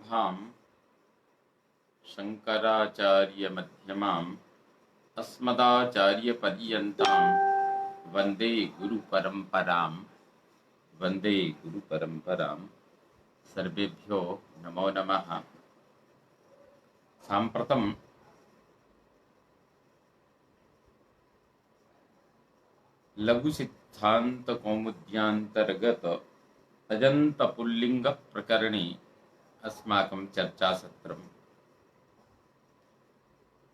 सदाशिवसमारम्भाम् शङ्कराचार्यमध्यमाम् अस्मदाचार्यपर्यन्ताम् वन्दे गुरुपरम्पराम्। सर्वेभ्यो नमो नमः। साम्प्रतं लघुसिद्धान्तकौमुद्यान्तर्गत अजन्तपुल्लिङ्गप्रकरणे अस्माकं चर्चासत्रं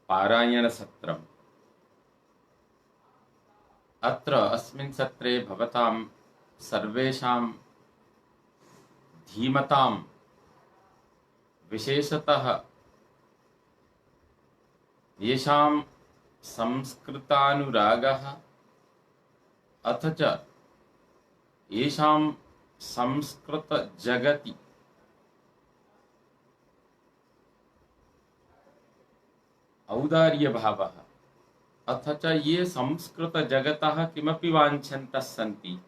पारायणसत्रम्। अत्र अस्मिन् सत्रे भवतां सर्वेषां धीमतां विशेषतः येषां संस्कृतानुरागः अथ च येषां संस्कृतजगति औदार्यभावः अथ च ये संस्कृतजगतः किमपि वाञ्छन्तः सन्ति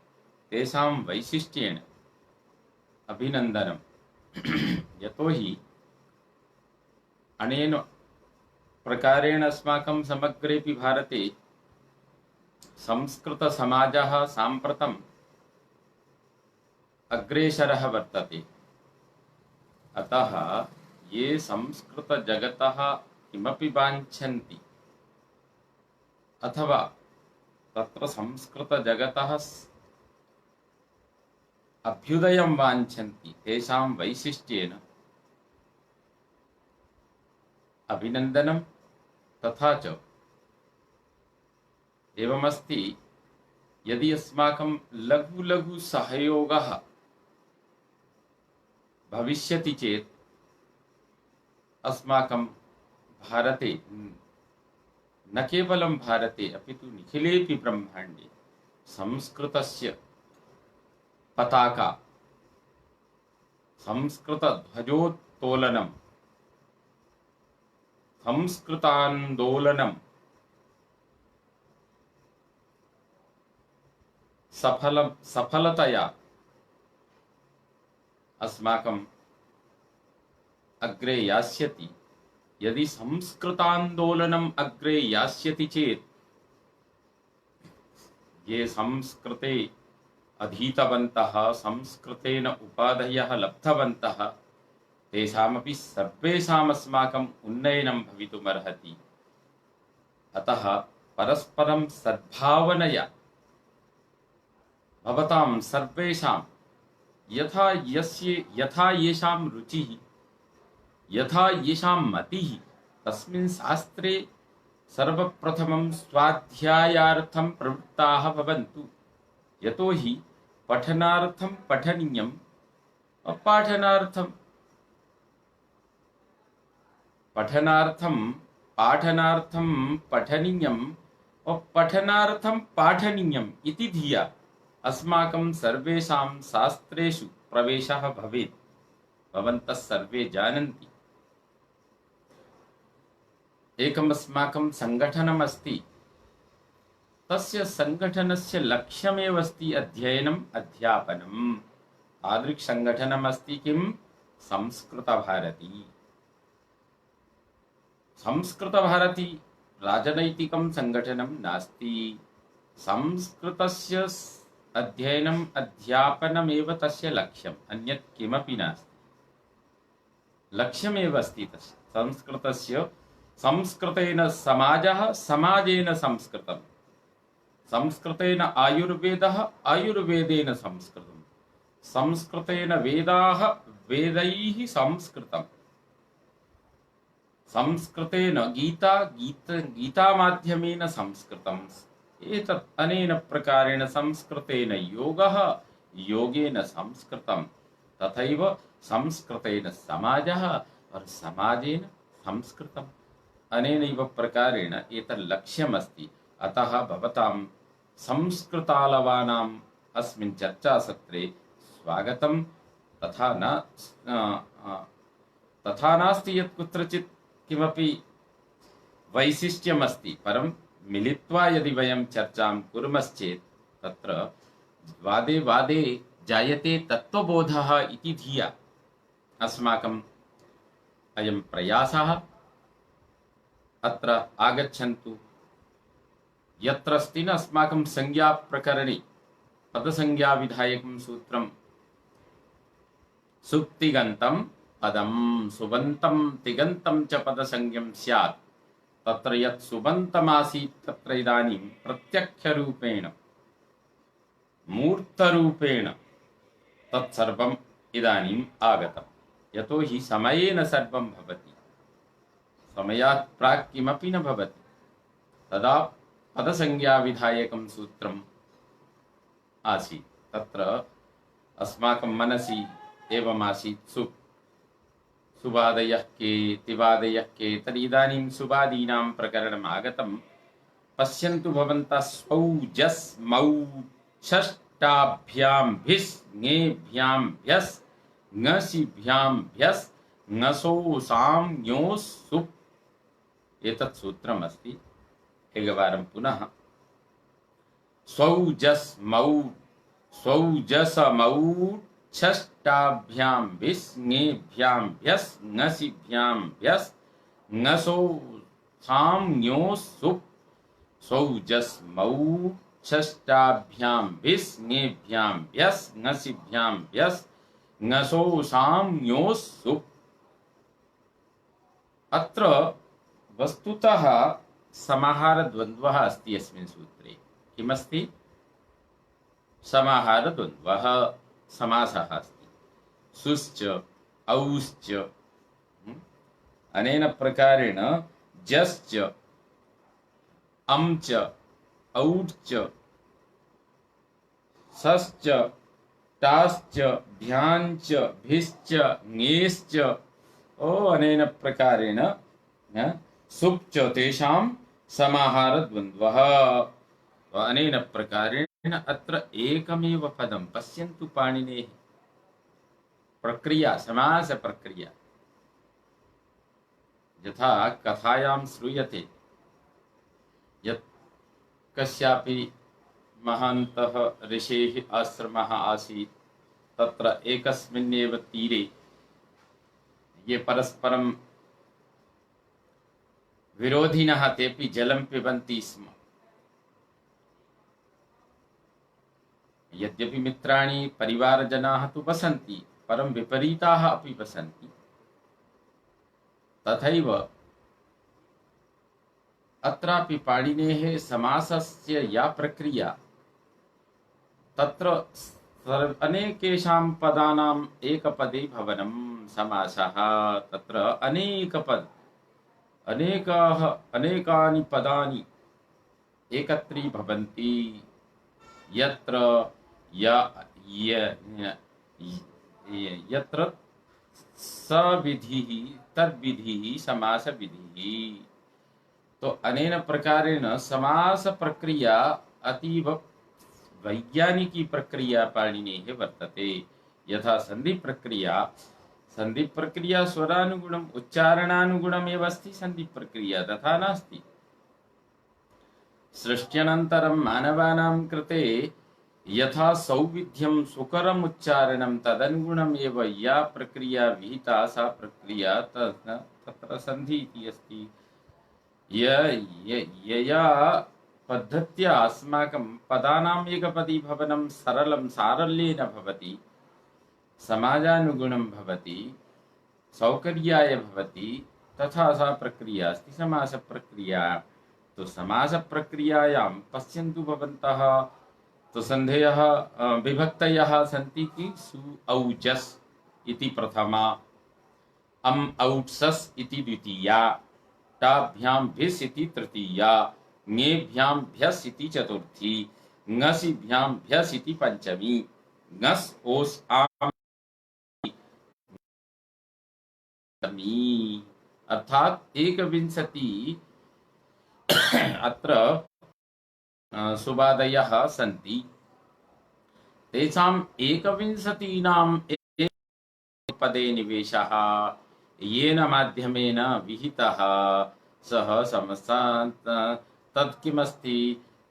तेषां वैशिष्ट्येन अभिनन्दनं। यतोहि अनेन प्रकारेण अस्माकं समग्रेपि भारते संस्कृतसमाजः साम्प्रतम् अग्रेसरः वर्तते। अतः ये संस्कृतजगतः किमपि वाञ्छन्ति अथवा तत्र संस्कृतजगतः अभ्युदयं वाञ्छन्ति तेषां वैशिष्ट्येन अभिनन्दनं। तथा च एवमस्ति, यदि अस्माकं लघु लघु सहयोगः भविष्यति चेत् अस्माकं भारते, न केवलं भारते अपितु निखिलेपि ब्रह्माण्डे संस्कृतस्य पताका, संस्कृतध्वजोत्तोलनं, संस्कृतान्दोलनं सफलतया अस्माकम् अग्रे यास्यति। यदि संस्कृतान्दोलनम् अग्रे यास्यति चेत् ये संस्कृते अधीतवन्तः, संस्कृतेन उपाधयः लब्धवन्तः, तेषामपि सर्वेषाम् अस्माकम् उन्नयनं भवितुमर्हति। अतः परस्परं सद्भावनया भवतां सर्वेषां यथा येषां रुचिः, यथा येषां मतिः तस्मिन् शास्त्रे सर्वप्रथमं स्वाध्यायार्थं प्रवृत्ताः भवन्तु। यतोहि पठनार्थं पठनीयं, पाठनार्थं पठनीयं, पठनार्थं पाठनीयम् इति धिया अस्माकं सर्वेषां शास्त्रेषु प्रवेशः भवेत्। भवन्तः सर्वे जानन्ति, एकम् अस्माकं सङ्गठनम् अस्ति। तस्य सङ्गठनस्य लक्ष्यमेव अस्ति अध्ययनम् अध्यापनम्। तादृक्सङ्गठनम् अस्ति किं? संस्कृतभारती। संस्कृतभारती राजनैतिकं सङ्गठनं नास्ति। संस्कृतस्य अध्ययनम् अध्यापनमेव तस्य लक्ष्यम्, अन्यत् किमपि नास्ति। लक्ष्यमेव अस्ति तस्य संस्कृतस्य। संस्कृतेन समाजः, समाजेन संस्कृतं, संस्कृतेन आयुर्वेदः, आयुर्वेदेन संस्कृतं, संस्कृतेन वेदाः, वेदैः संस्कृतं, संस्कृतेन गीता, गीतामाध्यमेन संस्कृतं। एतत् अनेन प्रकारेण संस्कृतेन योगः, योगेन संस्कृतं, तथैव संस्कृतेन समाजः और समाजेन संस्कृतम्। अनेनैव प्रकारेण एतत् लक्ष्यमस्ति। अतः भवतां संस्कृतालवानाम् अस्मिन् चर्चासत्रे स्वागतं। तथा नास्ति यत् कुत्रचित् किमपि वैशिष्ट्यमस्ति, परं मिलित्वा यदि वयं चर्चां कुर्मश्चेत् तत्र वादे वादे जायते तत्त्वबोधः इति धिया अस्माकं अयं प्रयासः अत्र आगच्छन्तु। यत्र अस्ति न अस्माकं संज्ञाप्रकरणे पदसंज्ञाविधायकं सूत्रं सुप्तिगन्तं पदं सुबन्तं तिगन्तं च पदसंज्ञं स्यात्। तत्र यत् सुबन्तमासीत् तत्र इदानीं प्रत्यक्षरूपेण मूर्तरूपेण तत्सर्वम् इदानीम् आगतम्। यतो हि समयेन सर्वं भवति, समयात् प्राक् किमपि न भवति। तदा पदसंज्ञाविधायकं सूत्रम् आसीत्। तत्र अस्माकं मनसि एवमासीत् सुबादयः के तिबादयः के। तर्हि इदानीं सुबादीनां प्रकरणम् आगतं। पश्यन्तु भवन्तः स्वौ जस्मौ षष्टाभ्यां भिस् ङेभ्यां भ्यस् ङसिभ्यां भ्यस् ङसो सां ञो सुप्। एतत् सूत्रमस्ति। एकवारं पुनः स्वौजस्मौ स्वौजसमौ षष्टाभ्यां भिस् ङेभ्यां भ्यस् ङसिभ्यां भ्यस् ङसो सां ञो सुप्। स्वौजस्मौ षष्टाभ्यां भिस् ङेभ्यां भ्यस् ङसिभ्यां भ्यस् ङसो सां ञो सुप्। अत्र वस्तुतः समाहारद्वन्द्वः अस्ति अस्मिन् सूत्रे। किमस्ति? समाहारद्वन्द्वः समासः अस्ति। सुश्च औश्च। अनेन प्रकारेण जश्च अम्च औच्च सश्च टाश्च ध्याञ्च भिश्च ङेश्च अनेन प्रकारेण सुप्च तेषां समाहारद्वन्द्वः। अनेन प्रकारेण अत्र एकमेव पदं पश्यन्तु। पाणिनेः प्रक्रिया, समास प्रक्रिया यथा कथायां श्रूयते यत् कस्यापि महान्तः ऋषेः आश्रमः आसीत्। तत्र एकस्मिन्नेव तीरे ये परस्परं विरोधिनः तेपि जलं पिबन्ति स्म। यद्यपि मित्राणि परिवारजनाः तु वसन्ति, परं विपरीताः अपि वसन्ति। तथैव अत्रापि पाणिनेः समासस्य या प्रक्रिया, तत्र अनेकेषां पदानाम् एकपदे भवनं समासः। तत्र अनेकानि पदानि एकत्रीभवन्ति। यत्र यत्र सविधिः तद्विधिः समासविधिः। तो अनेन प्रकारेण समास प्रक्रिया अतीव वैज्ञानिकी प्रक्रिया पाणिनेः वर्तते। यथा संधि प्रक्रिया स्वरानुगुणम् उच्चारणानुगुणमेव अस्ति। संधि प्रक्रिया तथा नास्ति। सृष्ट्यनन्तरं मानवानां कृते यथा सौविध्यं सुकरम् उच्चारणं तदनुगुणमेव या प्रक्रिया विहिता सा प्रक्रिया तत्र संधि इति अस्ति। यया पद्धत्या अस्माकं पदानाम् एकपदी भवनं सरलं सारल्येन भवति, समाजानुगुणं भवति, सौकर्याय भवति, तथा सा प्रक्रिया अस्ति समास प्रक्रिया। तो समास प्रक्रियायां पश्यन्तु भवन्तः, तो सन्धयः विभक्तयः सन्ति कि सु औजस् इति प्रथमा, अम् औट्सस् इति द्वितीया, टाभ्यां भिस् इति तृतीया, ङेभ्यां भ्यस् इति चतुर्थी, ङसिभ्यां भ्यस् इति पंचमी, ङस् ओस् आम् अर्थात 21 अत्र सुबादयः सन्ति। तेषाम् 21 पदे निवेशः येन माध्यमेन विहितः सः समस्ता तत् किमस्ति?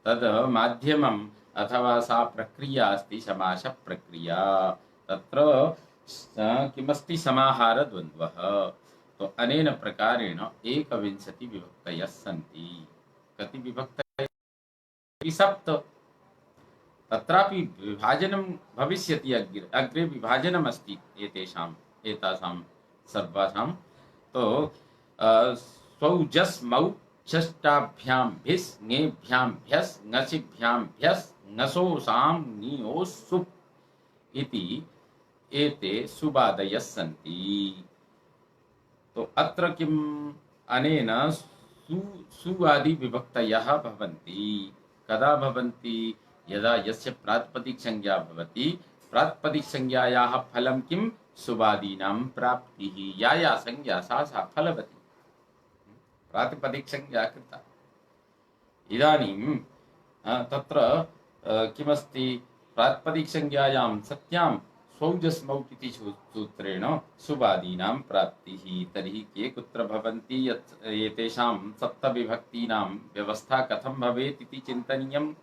तद् माध्यमम् अथवा सा प्रक्रिया अस्ति समास प्रक्रिया। तत्र किमस्ति? समाहारद्वन्द्वः। तो अनेन प्रकारेण एकविंशति विभक्तयः सन्ति। कति विभक्तयः? सप्त। तत्रापि विभाजनं भविष्यति, अग्रे विभाजनम् अस्ति एतासां सर्वासां। तो स्वौजस्मौ षष्ठाभ्यां भिस् ङेभ्यां भ्यस् ङसिभ्यां भ्यस् ङसोसां ङियोः इति एते सुबादयः सन्ति। तो अत्र किम्? अनेन सु आदि विभक्तयः भवन्ति। कदा भवन्ति? यदा यस्य प्रातिपदिक संज्ञा भवति, प्रातिपदिक संज्ञायाः फलं किं? सुबादीनां प्राप्तिः। या संज्ञा सा फलवती, प्रातिपदिक संज्ञा कृता। इदानीं तत्र किमस्ति? प्रातिपदिक संज्ञायां सत्यां स्वौजस्मौ इति सूत्रेण सुबादीनां प्राप्तिः। तर्हि के कुत्र भवन्ति? एतेषां सप्तविभक्तीनां व्यवस्था कथं भवेत् इति चिन्तनीयं।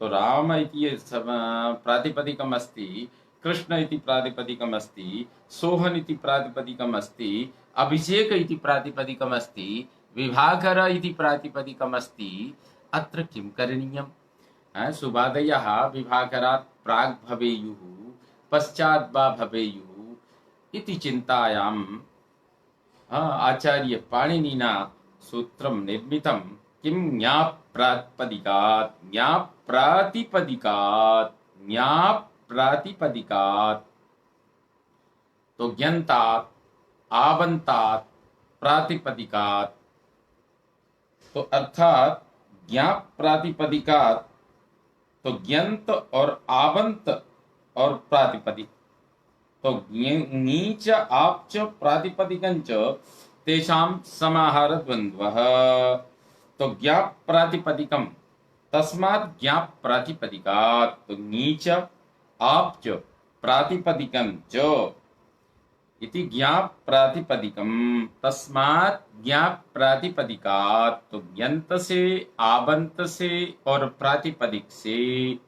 तो राम इति प्रातिपदिकम् अस्ति, कृष्ण इति प्रातिपदिकम् अस्ति, सोहन इति प्रातिपदिकम् अस्ति, अभिषेक इति प्रातिपदिकम् अस्ति, विभाकर इति प्रातिपदिकम् अस्ति। अत्र किं करणीयं? सुबादयः विभाकरात् प्राक् भवेयुः, पश्चात् वा भवेयुः इति चिन्तायां आचार्य पाणिनिना सूत्रं निर्मितं। किं? ज्ञाप्रातिपदिकात्, ज्ञाप्रातिपदिकात्, ज्ञाप्रातिपदिकात्। तो ज्ञन्तात्, आबन्तात्, प्रातिपदिकात्। तो अर्थात ज्ञाप्रातिपदिकात्, तो ज्ञन्त और आबंत और प्रातिपदिक। तो ङीच आप्च प्रातिपदिकञ्च तेषां समाहार द्वन्द्वः। तो ज्ञाप प्रातिपदिकम, तस्मात् ज्ञाप प्रातिपदिकात्। तो ङीच आप्च प्रातिपदिकं च इति ज्ञाप प्रातिपदिकम, तस्मात् ज्ञाप प्रातिपदिकात्। तो ज्ञन्त से, आबंत से और प्रातिपदिक से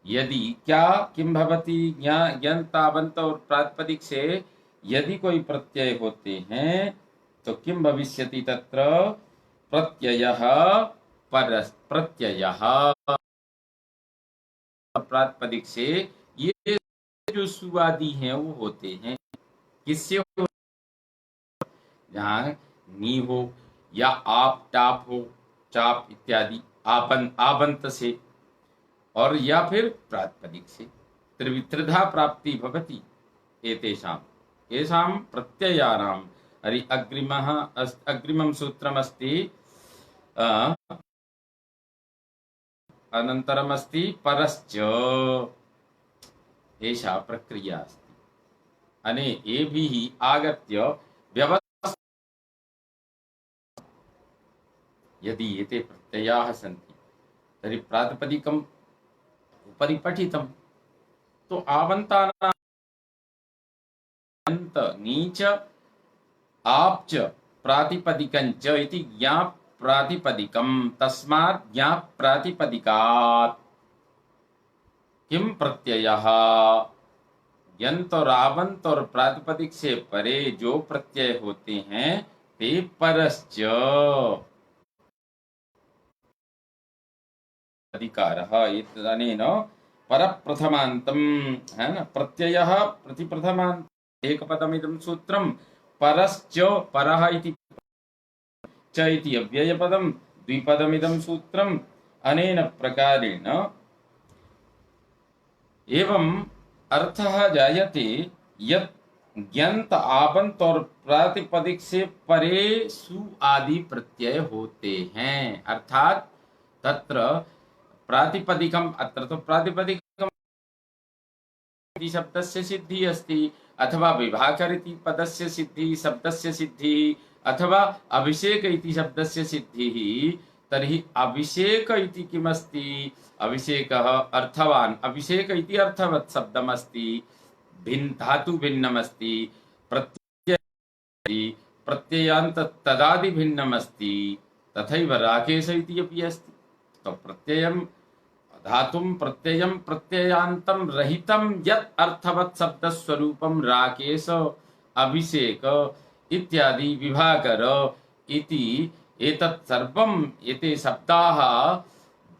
यदि क्या किम भवति? ज्ञन्ताबंत और प्रातिपदिक से यदि कोई प्रत्यय होते हैं तो किम भविष्यति? तत्र प्रत्ययः प्रत्ययः प्रातिपदिक से ये जो सुआदि हैं वो होते हैं। किससे? जहाँ नी हो या आप, टाप हो, चाप इत्यादि, आबंत से, और या फिर प्रातिपदिक से। त्रिधा प्राप्ति भवति एतेषां येषां प्रत्ययानां। अग्रिमं सूत्रमस्ति, अनन्तरमस्ति परश्च। एषा प्रक्रिया अस्ति। अने एभिः आगत्य व्यवस्था, यदि एते प्रत्ययाः सन्ति तर्हि प्रातिपदिकम् उपरि पठितं। तो आवन्तानां अन्त नीच आप्च प्रातिपदिकञ्च इति ज्ञाप प्रातिपदिकं, तस्मात् ज्ञाप प्रातिपदिकात् किम प्रत्ययः? यंत और आवंत और प्रातिपदिक से परे जो प्रत्यय होते हैं ते परश्च अधिकारः। इत्यनेन परप्रथमान्तं, है न, प्रत्ययः प्रतिप्रथमान्त एकपदमिदं सूत्रं। परश्च, परः इति च इति अव्ययपदं द्विपदमिदं सूत्रम्। अनेन प्रकारेण एवं अर्थः जायते यत् ज्ञन्त, आबंत और प्रातिपदिक से परे सु आदि प्रत्यय होते हैं। अर्थात तत्र प्रातिपदिकम्, अत्र तो प्रातिपदिकम् इति शब्दस्य सिद्धिः अस्ति, अथवा विभाकर इति पदस्य सिद्धिः, शब्दस्य सिद्धिः, अथवा अभिषेक इति शब्दस्य सिद्धिः। तर्हि अभिषेक इति किमस्ति? अभिषेकः अर्थवान्, अभिषेक इति अर्थवत् शब्दमस्ति, धातु भिन्नमस्ति, प्रत्ययान्त तदादि भिन्नमस्ति, तथैव राकेश इति अपि अस्ति। तो प्रत्ययं धातुं प्रत्ययं प्रत्ययान्तं रहितं यत् अर्थवत् शब्दस्वरूपं राकेश, अभिषेक इत्यादि विभाकर इति एतत् सर्वम् एते शब्दाः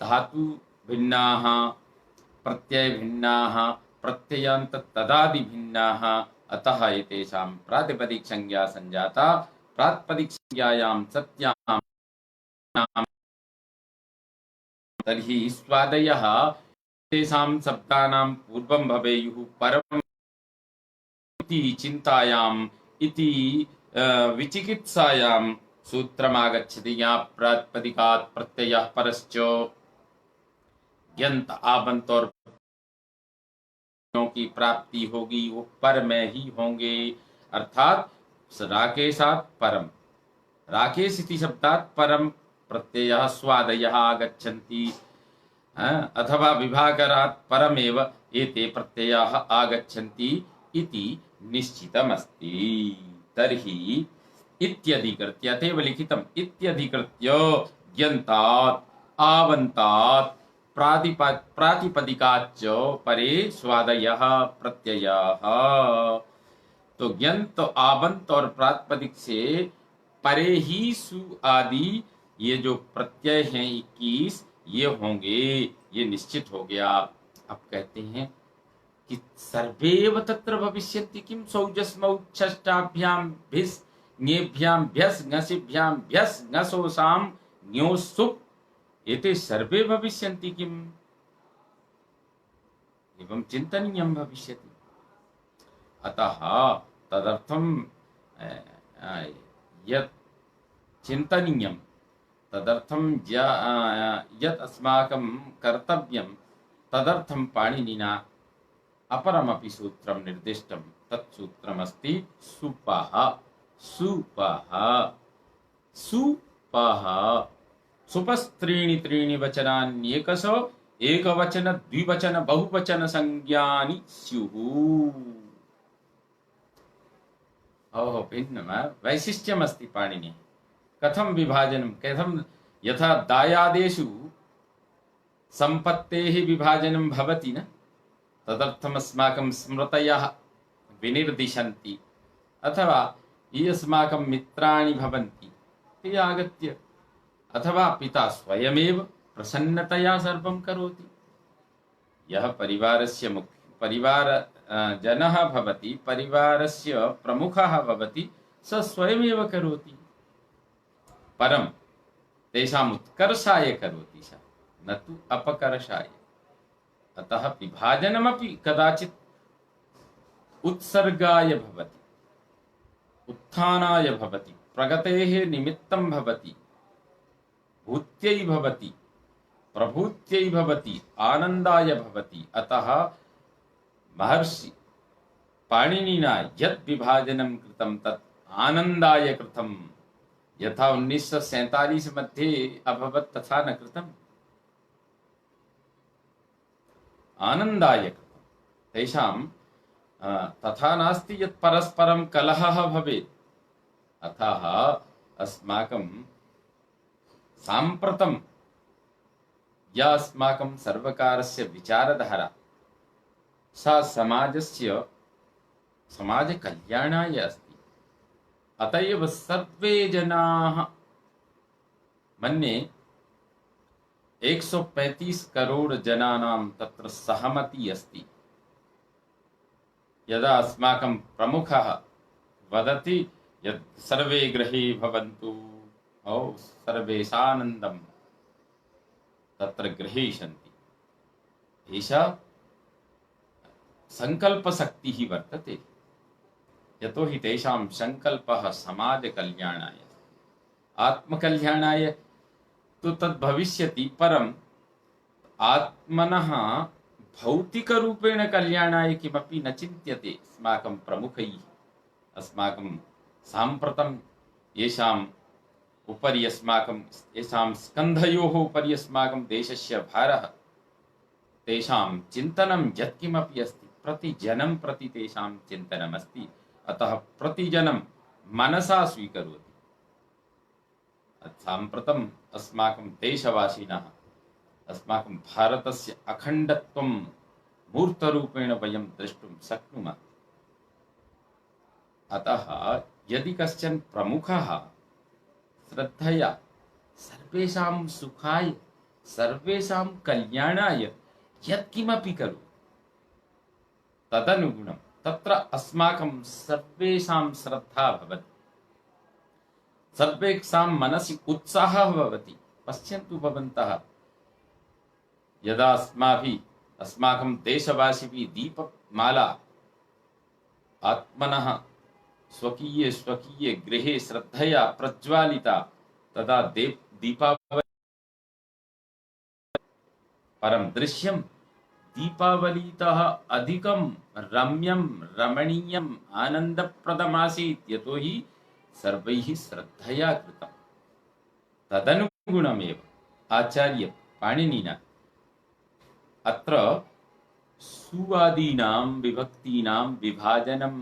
धातु भिन्नाः प्रत्यय भिन्नाः प्रत्ययान्त तदादि भिन्नाः अतः एतेषां प्रातिपदिक संज्ञा संजाता प्रातिपदिक संज्ञायां सत्यां तर्हि स्वादयः तेषां शब्दानां पूर्वं भवेयुः परम् इति चिन्तायाम् इति विचिकित्सायां सूत्रमागच्छति या प्रातिपदिकात् प्रत्ययः परश्च यंत आबंत और की प्राप्ति होगी वो पर में ही होंगे अर्थात राकेशात् परम राकेश इति शब्दात् परम प्रत्ययः स्वादयः आगच्छन्ति अथवा विभाकरात् परमेव एते प्रत्ययाः आगच्छन्ति इति निश्चितमस्ति तर्हि इत्यधिकृत्य अतएव लिखितम् इत्यधिकृत्य यन्तात् आवन्तात् प्रातिपदिकाच्च परे स्वादयः प्रत्ययाः तो यंत आबंत और प्रातिपदिक से परे ही सु आदि ये जो प्रत्यय हैं 21 ये होंगे ये निश्चित हो गया। अब कहते हैं कि सर्वेव तत्र भविष्यन्ति किम सौजस्मौच्छष्टाभ्याम भिस् ङेभ्याम भ्यस् ङसिभ्याम भ्यस् ङसोसाम ङोसुप् एते सर्वे भविष्यन्ति किम एवं चिन्तनीयं भविष्यति अतः तदर्थं यत् चिन्तनीयं तदर्थं यत् अस्माकं कर्तव्यं तदर्थं पाणिनिना अपरमपि सूत्रं निर्दिष्टं तत् सूत्रमस्ति सुपः सुपः सुपः सुपस्त्रीणि त्रीणि वचनान्येकशो एकवचन द्विवचन बहुवचन संज्ञानि स्युः। ओहो भिन्नम वैशिष्ट्यमस्ति पाणिनि कथं विभाजनं कथं यथा दायादेषु सम्पत्तेः विभाजनं भवति न तदर्थम् अस्माकं स्मृतयः विनिर्दिशन्ति अथवा ये अस्माकं मित्राणि भवन्ति ते आगत्य अथवा पिता स्वयमेव प्रसन्नतया सर्वं करोति यः परिवारस्य परिवार जनः भवति परिवारस्य प्रमुखः भवति स स्वयमेव करोति परं तेषाम् उत्कर्षाय करोति स न तु अपकर्षाय अतः विभाजनमपि कदाचित् उत्सर्गाय भवति उत्थानाय भवति प्रगतेः निमित्तं भवति भूत्यै भवति प्रभूत्यै भवति आनन्दाय भवति अतः महर्षि पाणिनिना यत् विभाजनं कृतं तत् आनन्दाय कृतं यथा 1947 मध्ये अभवत् तथा न कृतम् आनन्दाय कृतं तेषां तथा नास्ति यत् परस्परं कलहः भवेत् अतः अस्माकं साम्प्रतं या अस्माकं सर्वकारस्य विचारधारा सा समाजकल्याणाय अस्ति अतएव सर्वे जनाः मन्ये 135 करोड़ जनानां तत्र सहमति अस्ति यदा अस्माकं प्रमुखः वदति यत् सर्वे गृहे भवन्तु सर्वे सानन्दं तत्र गृहीषन्ति एषा संकल्पशक्तिः वर्तते यतो हि तेषां संकल्पः समाजकल्याणाय आत्मकल्याणाय तु तद् भविष्यति परम् आत्मनः भौतिकरूपेण कल्याणाय किमपि न चिन्त्यते अस्माकं प्रमुखैः अस्माकं साम्प्रतं येषाम् उपरि अस्माकं येषां स्कन्धयोः उपरि अस्माकं देशस्य भारः तेषां चिन्तनं यत्किमपि अस्ति प्रतिजनं प्रति तेषां चिन्तनमस्ति अतः प्रतिजनं मनसा स्वीकरोति साम्प्रतम् अस्माकं देशवासिनः अस्माकं भारतस्य अखण्डत्वं मूर्तरूपेण वयं द्रष्टुं शक्नुमः अतः यदि कश्चन प्रमुखः श्रद्धया सर्वेषां सुखाय सर्वेषां कल्याणाय यत्किमपि करोति तदनुगुणं तत्र अस्माकं सर्वेषां श्रद्धा भवति, सर्वेषां मनसि उत्साहः भवति। पश्यन्तु भवन्तः, यदा अस्माकं देशवासिभिः दीपमाला आत्मनः स्वकीये स्वकीये गृहे श्रद्धया प्रज्वालिता, तदा दीपावली परं दृश्यं दीपावलीतः अधिकं रम्यं रमणीयम् आनन्दप्रदमासीत्, यतोहि सर्वैः श्रद्धया कृतं। तदनुगुणमेव आचार्य पाणिनिना अत्र सुवादीनां विभक्तीनां विभाजनं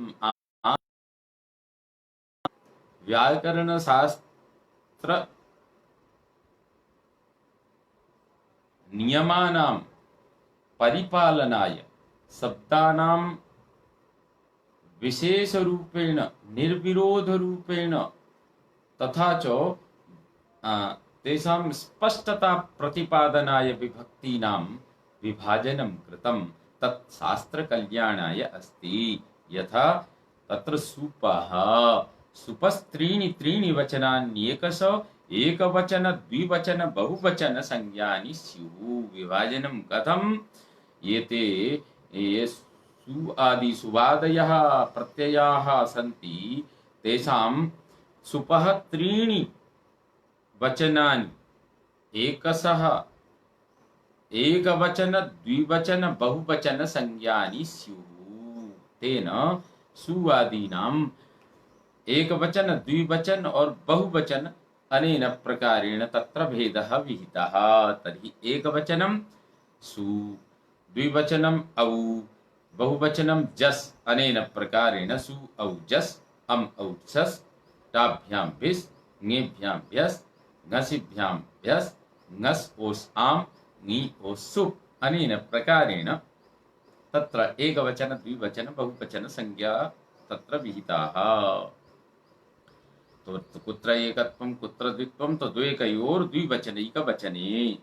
व्याकरणशास्त्र नियमानां परिपालनाय शब्दानां विशेषरूपेण निर्विरोधरूपेण तथा च तेषां स्पष्टता प्रतिपादनाय विभक्तीनां विभाजनं कृतं। तत् शास्त्रकल्याणाय अस्ति। यथा तत्र सुपः सुपस्त्रीणि त्रीणि वचनान्येकश एकवचन द्विवचन बहुवचन संज्ञानि स्युः। विभाजनं कथम्? एते ये सु आदि सुवादयः प्रत्ययाः सन्ति, तेषां सुपः त्रीणि वचनानि एकशः एकवचन द्विवचन बहुवचन संज्ञानि स्युः। तेन सुवादीनां एकवचन द्विवचन और बहुवचन अनेन प्रकारेण तत्र भेदः विहितः। तर्हि एकवचनं सु, द्विवचनम् औ, बहुवचनं जस्। अनेन प्रकारेण सु औ जस्, अम् औ छस्, टाभ्यां भिस्, ङेभ्यां भ्यस्, ङसिभ्यां भ्यस्, ङस् ओस् आम्, ङि ओस् सुप्। अनेन प्रकारेण तत्र एकवचन द्विवचन बहुवचन संज्ञा तत्र विहिताः। तो कुत्र एकत्वं कुत्र द्वित्वं? तो द्वेकयोर्द्विवचनैकवचने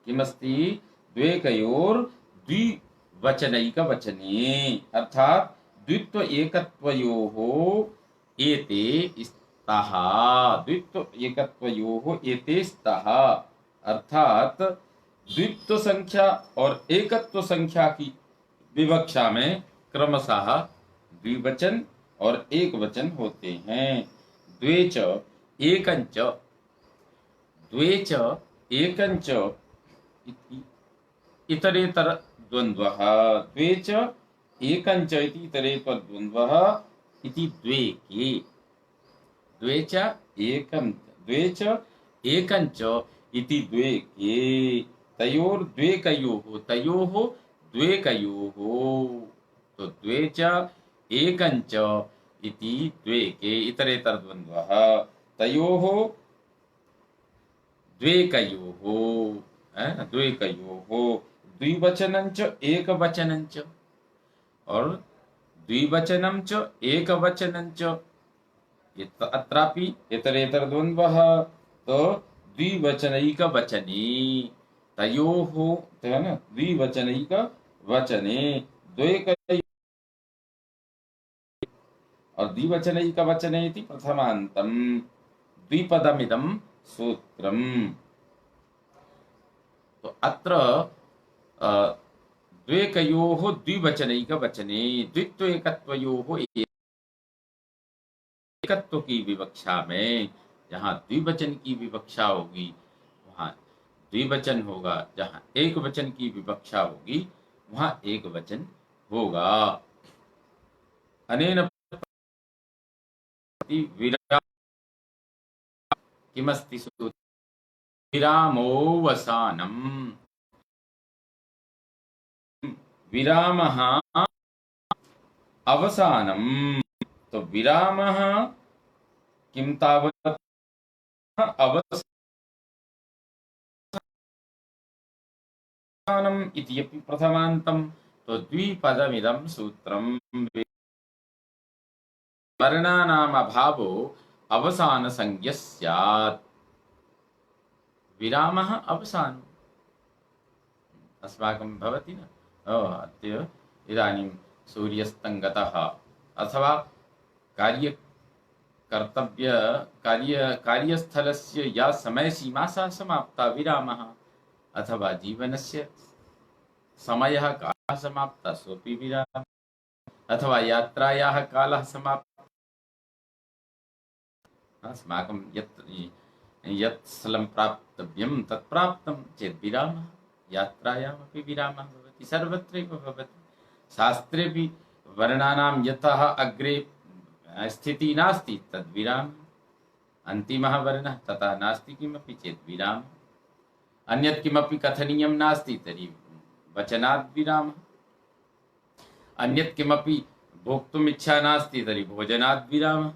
किमस्ति? द्वेकयोर्द्विवचनैकवचने अर्थात् द्वित्व एकत्वयोः एते स्तः। द्वित्व एकत्वयोः एते स्तः अर्थात द्वित्व संख्या और एकत्व संख्या की विवक्षा में क्रमशः द्विवचन और एक वचन होते हैं। द्वेच एकंच, द्वेच एकंच इतरेतर द्वन्द्वः, द्वेच एकंच इति इतरेतर द्वन्द्वः इति द्वेके, द्वेच एकं द्वेच एकंच इति द्वेके, तयोर्द्वेकयोः तयोः द्वेकयोः। तो द्वेच एकंच इति द्वेके इतरेतर द्वन्द्वः, तयोः द्वेकयोः द्वेकयोः। द्विवचनञ्च एकवचनञ्च और द्विवचनञ्च एकवचनञ्च अत्रापि इतरेतर द्वन्द्वः। तो द्विवचनैकवचने तयोः, है ना, द्विवचनैकवचने द्वेकयोः और द्विवचनैकवचने इति प्रथमान्तं द्विपदमिदं सूत्रम्। तो अत्र द्वेकयोः द्विवचनैकवचने द्वित्व एकत्वयोः एकत्व की विवक्षा में जहाँ द्विवचन की विवक्षा होगी वहाँ द्विवचन होगा, जहाँ एक वचन की विवक्षा होगी वहाँ एक वचन होगा। अनेन विराम किमस्ति सूत्रम्? विरामोऽवसानम्। विरामः अवसानम्। तो विरामः किं तावत् अवसानम् इति अपि प्रथमान्तं। तो द्विपदमिदं सूत्रम् वर्णानाम अभावो अवसान संज्ञः स्यात्। विरामः अवसानम् अस्माकं भवति न। अद्य इदानीं सूर्यस्तङ्गतः अथवा कार्य कर्तव्य कार्यस्थलस्य या समयसीमा सा समाप्ता, विरामः। अथवा जीवनस्य समयः कालः समाप्तः, सोऽपि विरामः। अथवा यात्रायाः कालः समाप्तः, अस्माकं यत् स्थलं प्राप्तव्यं तत् प्राप्तं चेत् विरामः। यात्रायामपि विरामः भवति, सर्वत्रैव भवति। शास्त्रेऽपि वर्णानां यतः अग्रे स्थितिः नास्ति तद् विरामः, अन्तिमः वर्णः तथा नास्ति किमपि चेत् विरामः। अन्यत् किमपि कथनीयं नास्ति तर्हि वचनात् विरामः। अन्यत् किमपि भोक्तुम् इच्छा नास्ति तर्हि भोजनात् विरामः।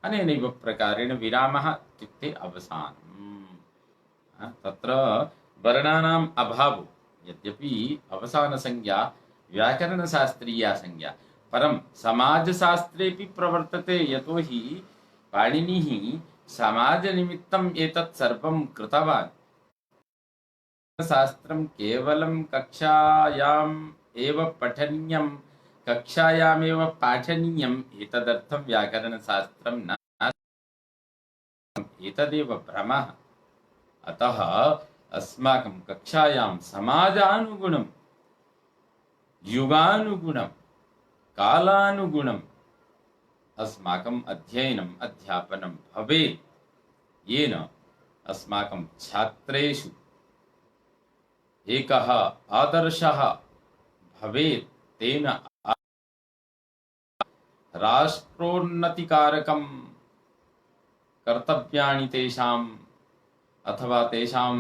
अनेनैव प्रकारेण विरामः इत्युक्ते अवसानम्। तत्र वर्णानाम् अभावो, यद्यपि अवसानसंज्ञा व्याकरणशास्त्रीया संज्ञा, परं समाजशास्त्रेऽपि प्रवर्तते। यतोहि पाणिनिः समाजनिमित्तम् एतत् सर्वं कृतवान्। शास्त्रं केवलं कक्षायाम् एव पठनीयं, कक्षायामेव पाठनीयम् एतदर्थं व्याकरणशास्त्रं न, एतदेव भ्रमः। अतः अस्माकं कक्षायां समाजानुगुणं, युगानुगुणं, कालानुगुणम् अस्माकम् अध्ययनम् अध्यापनं भवेत्, येन अस्माकं छात्रेषु एकः आदर्शः भवेत्। तेन राष्ट्रोन्नतिकारकं कर्तव्यानि तेषाम्, अथवा तेषां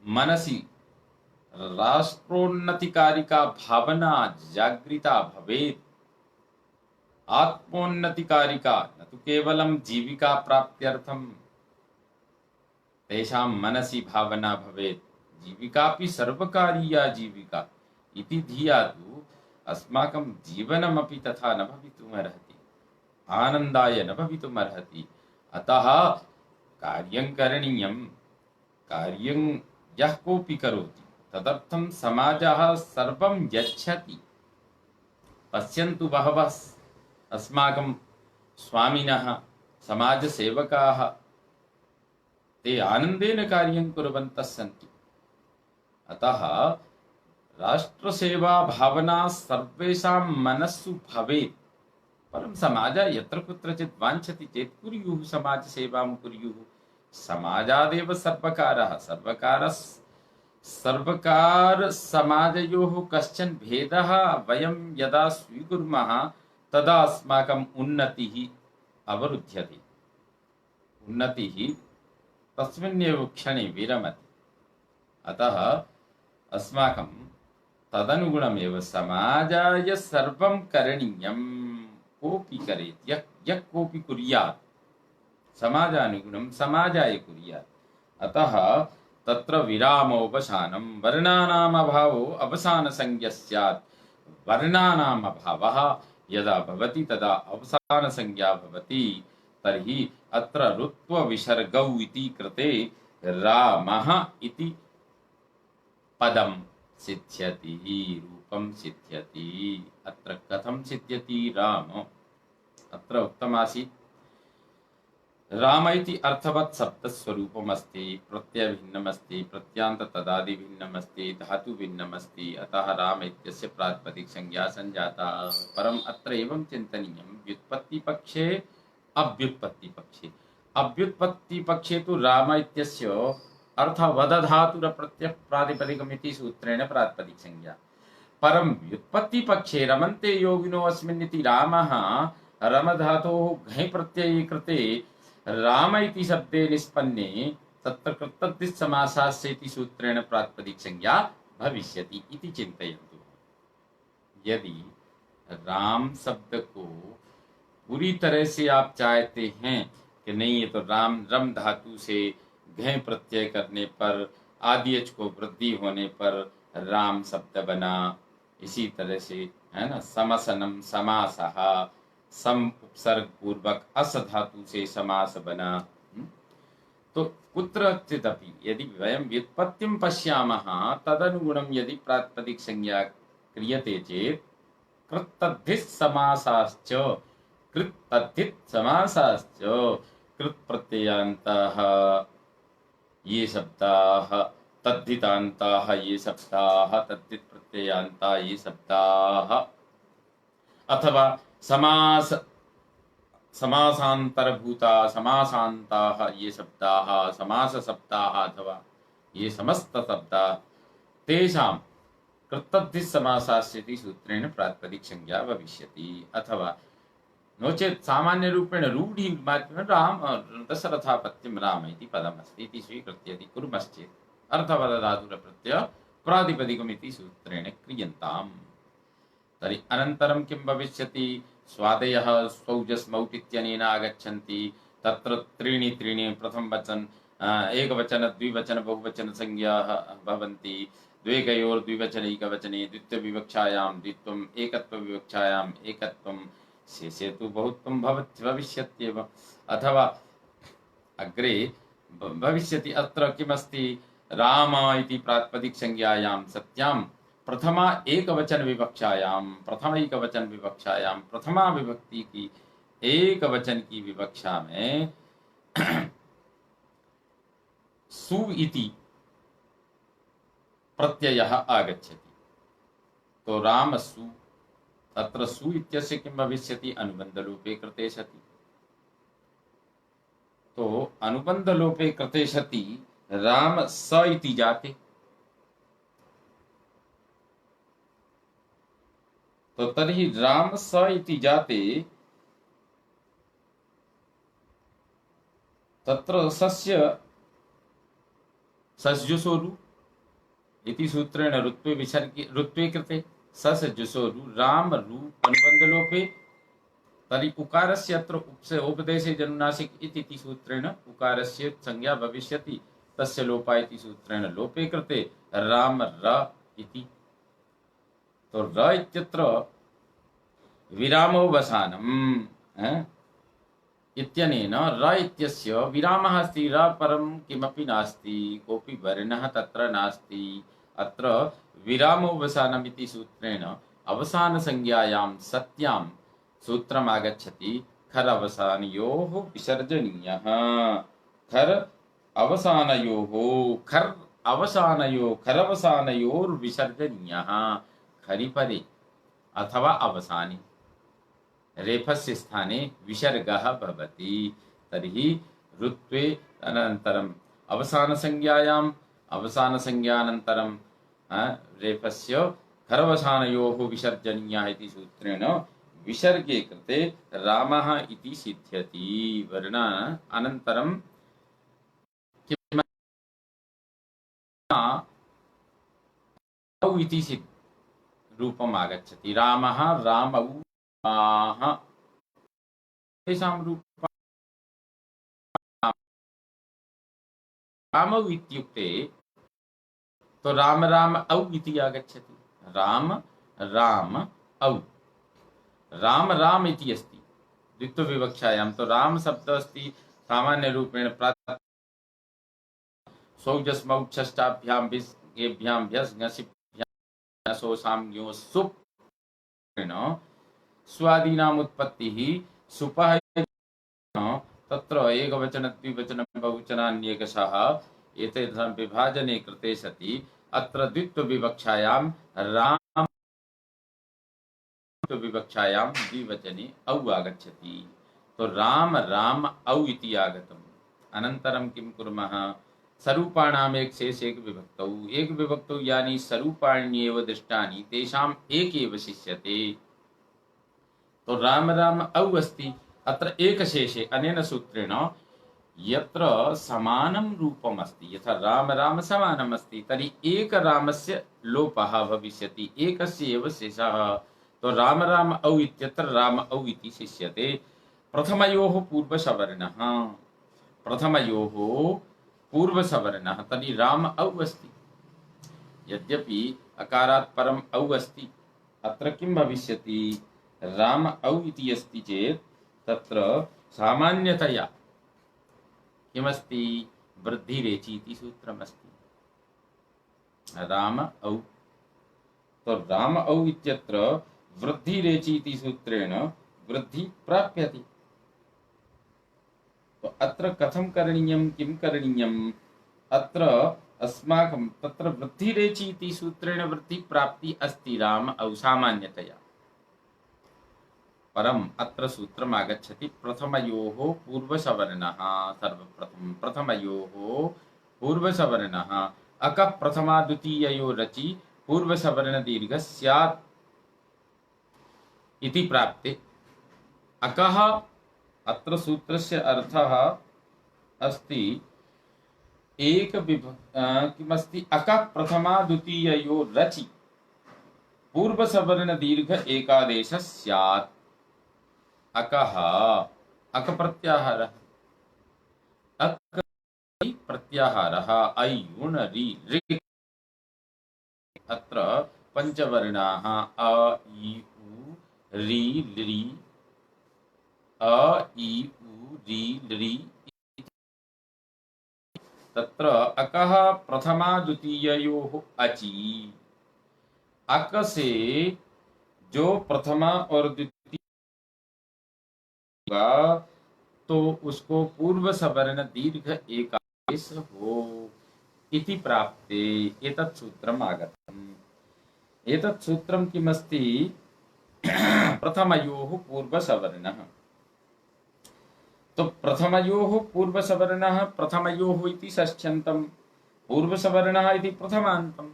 मनसि राष्ट्रोन्नतिकारिका भावना जागृता भवेत्। आत्मोन्नतिकारिका, न तु केवलं जीविका प्राप्त्यर्थं तेषां मनसि भावना भवेत्। जीविकापि सर्वकारीया जीविका इति धिया तु अस्माकं जीवनमपि तथा न भवितुमर्हति, आनन्दाय न भवितुमर्हति। अतः कार्यं करणीयं, कार्यं यः कोऽपि करोति तदर्थं समाजः सर्वं यच्छति। पश्यन्तु, बहवः अस्माकं स्वामिनः, समाजसेवकाः, ते आनन्देन कार्यं कुर्वन्तः सन्ति। अतः राष्ट्रसेवा भावना सर्वेषां मनस्सु भवेत्। परं समाजः यत्र कुत्रचित् वाञ्छति चेत् कुर्युः, समाजसेवां कुर्युः। समाजादेव सर्वकारः, सर्वकार समाजयोः कश्चन भेदः वयं यदा स्वीकुर्मः तदा अस्माकम् उन्नतिः अवरुध्यते। उन्नतिः तस्मिन्नेव क्षणे विरमति। अतः अस्माकं तदनुगुणमेव समाजाय सर्वं करणीयं। कोऽपि करेत्, यः कोऽपि कुर्यात्, समाजानुगुणं समाजाय कुर्यात्। अतः तत्र विरामोपसानं, वर्णानाम् अभावो अवसानसंज्ञः स्यात्। वर्णानाम् अभावः यदा भवति तदा अवसानसंज्ञा भवति। तर्हि अत्र ऋत्वविसर्गौ इति कृते रामः इति पदं सिद्ध्यति, रूपं सिद्ध्यति। अत्र कथं सिद्ध्यति राम? अत्र उक्तमासीत् राम इति अर्थवत् शब्दस्वरूपमस्ति, प्रत्ययभिन्नमस्ति, प्रत्यान्त तदादि भिन्नमस्ति, धातु भिन्नमस्ति। अतः राम इत्यस्य प्रातिपदिक संज्ञा संजाता। परम् अत्र एवं चिन्तनीयं, व्युत्पत्तिपक्षे अव्युत्पत्तिपक्षे। अव्युत्पत्तिपक्षे तु राम इत्यस्य अर्थवदधातुरप्रत्ययः प्रातिपदिकमिति सूत्रेण प्रातिपदिक संज्ञा। परं व्युत्पत्तिपक्षे रमन्ते योगिनो अस्मिन् इति रामः रमधातोः घञ् प्रत्यये कृते राम इति शब्दे निष्पन्ने तत्र कृतद्धिः समासस्य इति सूत्रेण प्रातिपदिक संज्ञा भविष्यति इति चिन्तयन्तु। यदि राम शब्द को पूरी तरह से आप चाहते हैं कि नहीं, ये तो राम रम धातु से घय प्रत्यय करने पर, आदियच को वृद्धि होने पर राम शब्द बना, इसी तरह से है ना, समसनम समासः, सम उपसर्ग पूर्वक अस धातु से समास बना। तो कुत्रचिदपि यदि वयं व्युत्पत्तिं पश्यामः तदनुगुणं यदि प्रातिपदिक संज्ञा क्रियते चेत् कृत्तद्धिस् समासाश्च कृत्तद्धित् समासाश्च कृत् प्रत्ययान्ताः ये शब्दाः तद्धितान्ताः ये शब्दाः तद्धित् प्रत्ययान्ता ये शब्दाः अथवा समास समासान्तरभूता समासान्ताः ये शब्दाः समास शब्दाः अथवा ये समस्त शब्दाः तेषां कृत्तद्धिस् समासास्यति सूत्रेण प्रातिपदिक संज्ञा भविष्यति। अथवा नो चेत् सामान्य रूपेण रूढि माध्यमेन राम दशरथापत्यं राम इति पदमस्ति इति स्वीकृत्य यदि कुर्मश्चेत् अर्थपदधातुरप्रत्यय प्रातिपदिकमिति सूत्रेण क्रियन्ताम्। तर्हि अनन्तरं किं भविष्यति? स्वादयः स्वौजस्मौट् इत्यनेन आगच्छन्ति। तत्र त्रीणि त्रीणि प्रथमवचन एकवचन द्विवचन बहुवचन संज्ञाः भवन्ति। द्वेकयोर्द्विवचनैकवचने द्वित्वविवक्षायां द्वित्वम् एकत्वविवक्षायाम् एकत्वं शेषे तु बहुत्वं भविष्यत्येव। अथवा अग्रे भविष्यति अत्र किमस्ति? राम इति प्रातिपदिक संज्ञायां सत्यां प्रथमा एकवचन विवक्षायां प्रथमा विभक्ति की एक वचन की विवक्षा में सु इति प्रत्ययः आगच्छति। तो राम सु तत्र सु इत्यस्य किं भविष्यति? अनुबन्धलोपे कृते सति। तो अनुबन्धलोपे कृते सति राम स इति जाते। तो तर्हि राम स इति जाते तत्र सस्य सस्जुसोरु इति सूत्रेण ऋत्वे विसर्गे ऋत्वे कृते सस्जुसोरु राम रु अनुबन्धलोपे। तर्हि उकारस्य अत्र उपदेशे जनुनासिक इति सूत्रेण उकारस्य संज्ञा भविष्यति। तस्य लोपा इति सूत्रेण लोपे कृते राम र इति। तो र इत्यत्र विरामोवसानम् इत्यनेन र इत्यस्य विरामः अस्ति। र परं किमपि नास्ति, कोऽपि वर्णः तत्र नास्ति। अत्र विरामोवसानम् इति सूत्रेण अवसानसंज्ञायां सत्यां सूत्रम् आगच्छति। खर अवसानयोः विसर्जनीयः। खर अवसानयोर्विसर्जनीयः। खरिपरे अथवा अवसाने रेफस्य स्थाने विसर्गः भवति। तर्हि ऋत्वे अनन्तरम् अवसानसंज्ञानन्तरं रेफस्य खरवसानयोः विसर्जनीयः इति सूत्रेण विसर्गे कृते रामः इति सिद्ध्यति। वर्ण अनन्तरं औ इति रूपम् आगच्छति। रामः रामौ तेषां रूपं रामौ इत्युक्ते तो राम राम औ इति आगच्छति। राम राम औ राम राम इति अस्ति द्वित्वविवक्षायां। तो राम शब्द अस्ति सामान्य रूपेण सौजस्मौ षष्ठाभ्यां भिस्भ्यां भ्यस्ङसिभ्यां सोसाम्यो सुप् स्वादीनाम् उत्पत्तिः सुपः। तत्र एकवचन द्विवचन बहुवचनान्येकशः एतेषां विभाजने कृते सति अत्र द्वित्वविवक्षायां राम विवक्षायां द्विवचने औ आगच्छति। तो राम राम औ इति आगतम्। अनन्तरं किं कुर्मः? सरूपाणाम् एक शेष एक विभक्तौ यानि सरूपाण्येव दृष्टानि तेषाम् एक एव शिष्यते। तो राम राम औ अस्ति अत्र एकशेषे अनेन सूत्रेण यत्र समानं रूपम् अस्ति यथा राम राम समानम् अस्ति तर्हि एक रामस्य लोपः भविष्यति, एकस्य एव शेषः। तो राम राम औ इत्यत्र राम औ इति शिष्यते। प्रथमयोः पूर्वसवर्णः तर्हि राम औ अस्ति। यद्यपि अकारात् परम् औ अस्ति अत्र किं भविष्यति? राम औ इति अस्ति चेत् तत्र सामान्यतया किमस्ति, वृद्धिरेचि इति सूत्रमस्ति। राम औ, तो राम औ इत्यत्र वृद्धिरेचि इति सूत्रेण वृद्धि प्राप्यते। तो अत्र कथं करणीयं, किं करणीयम्? अत्र अस्माकं तत्र वृद्धिरेचि इति सूत्रेण वृद्धि प्राप्ति अस्ति राम औ सामान्यतया, परम् अत्र सूत्रम् आगच्छति प्रथमयोः पूर्वसवर्णः। सर्वप्रथमं प्रथमयोः पूर्वसवर्णः अकः प्रथमा द्वितीययोः रचि पूर्वसवर्णदीर्घः स्यात् इति प्राप्ते। अकः अत्र सूत्रस्य अर्थः अस्ति किमस्ति, अकः प्रथमा द्वितीययोः रचि पूर्वसवर्णदीर्घ एकादेशः स्यात्। अकः, अक प्रत्याहारः, अक प्रत्याहारः, ऐयुण रि ऋ। अत्र पञ्चवर्णाः अ इ उ रि लृ, अ इ उ रि लृ। तत्र अकः प्रथमा द्वितीययोः अचि, अक से जो प्रथमा और द्वितीय होगा तो उसको पूर्व सवर्ण दीर्घ एकादेश हो इति प्राप्ते एतत् सूत्रम् आगतम्। एतत् सूत्रं किमस्ति? प्रथमयोः पूर्वसवर्णः। तो प्रथमयोः पूर्वसवर्णः, प्रथमयोः इति षष्ठ्यन्तं, पूर्वसवर्णः इति प्रथमान्तं,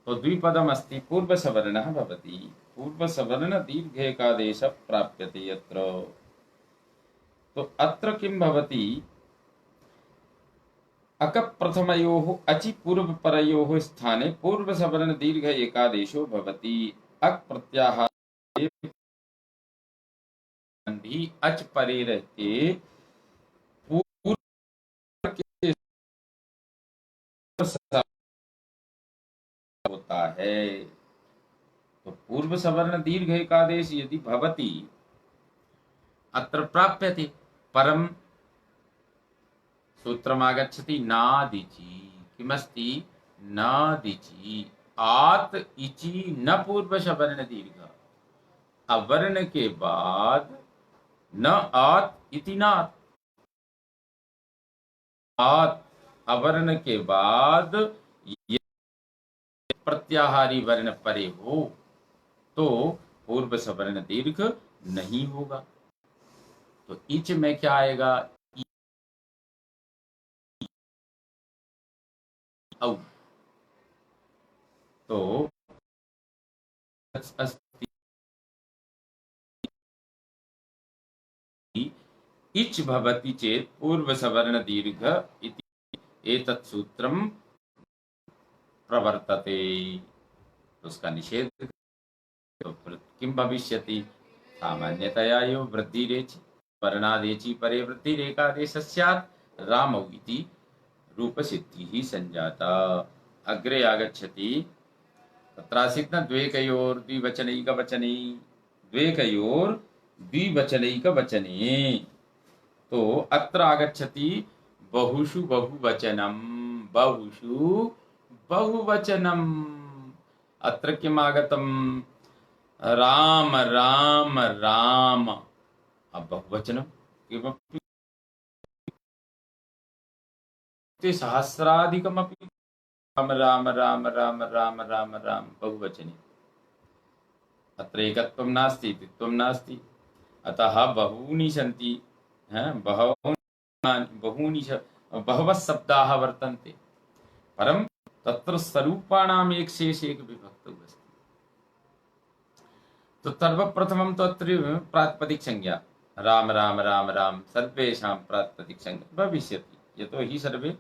तो द्विपदमस्ति, पूर्वसवर्णः भवति। पूर्वसवर्ण दीर्घ एकादेश प्राप्यते यत्र। तो अत्र किं भवति? अक प्रथमयोः अचि पूर्वपरयोः स्थाने पूर्वसवर्ण दीर्घ एकादेशो भवति। अक प्रत्याहारे भी अच परे रहते पूर्व के होता है। तो पूर्व सवर्ण दीर्घ एकादेश यदि भवति अत्र प्राप्यते, परं सूत्रमागच्छति नादिचि। किमस्ति? नादिचि, आत इचि न पूर्व सवर्ण दीर्घ। अवर्ण के बाद न आत इति नात, आत अवर्ण के बाद प्रत्याहारी वर्ण परे हो तो पूर्व सवर्ण दीर्घ नहीं होगा। तो इच में क्या आएगा? औ। तो इच भवति चेत् पूर्व सवर्ण दीर्घ इति एतत् सूत्रं प्रवर्तते। उसका निषेध तो किं भविष्यति? सामान्यतया यो वृद्धिरेचि वर्णादेचि परे वृद्धिरेकादेशः स्यात् रामौ इति रूपसिद्धिः संजाता। अग्रे आगच्छति, तत्रासीत् न द्वेकयोर्द्विवचनैकवचने, द्वेकयोर्द्विवचनैकवचने। तो अत्र आगच्छति बहुषु बहुवचनम्, बहुषु बहुवचनम्। अत्र किम् आगतम्? राम राम राम। अब बहुवचनं किमपि सहस्राधिकमपि राम राम राम राम राम राम राम बहुवचने। अत्र एकत्वं नास्ति, द्वित्वं नास्ति, अतः बहूनि सन्ति, बहवः शब्दाः वर्तन्ते, परं तत्र स्वरूपाणाम् एकशेष एक विभक्तौ अस्ति। तो सर्वप्रथमं तो अत्र प्रातिपदिक संज्ञा राम राम राम राम सर्वेषां प्रातिपदिक संज्ञा भविष्यति, यतो हि सर्वे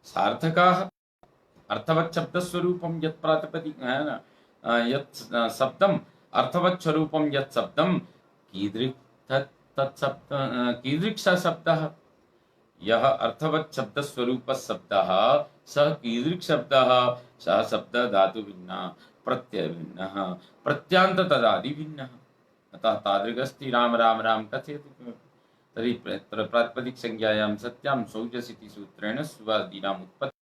सार्थकाः। अर्थवत् शब्दस्वरूपं यत् प्रातिपदिक यत् शब्दम् अर्थवत् स्वरूपं यत् शब्दं कीदृक् शब्दः, यः अर्थवत् शब्दस्वरूपः शब्दः सः कीदृक् शब्दः? सः शब्दः धातुभिन्नः, प्रत्ययभिन्नः, प्रत्यान्त तदादि भिन्नः। अतः तादृगस्ति राम राम राम कथयति किमपि। तर्हि प्रातिपदिक संज्ञायां सत्यां सौजस् इति सूत्रेण सुबादीनाम् उत्पत्ति,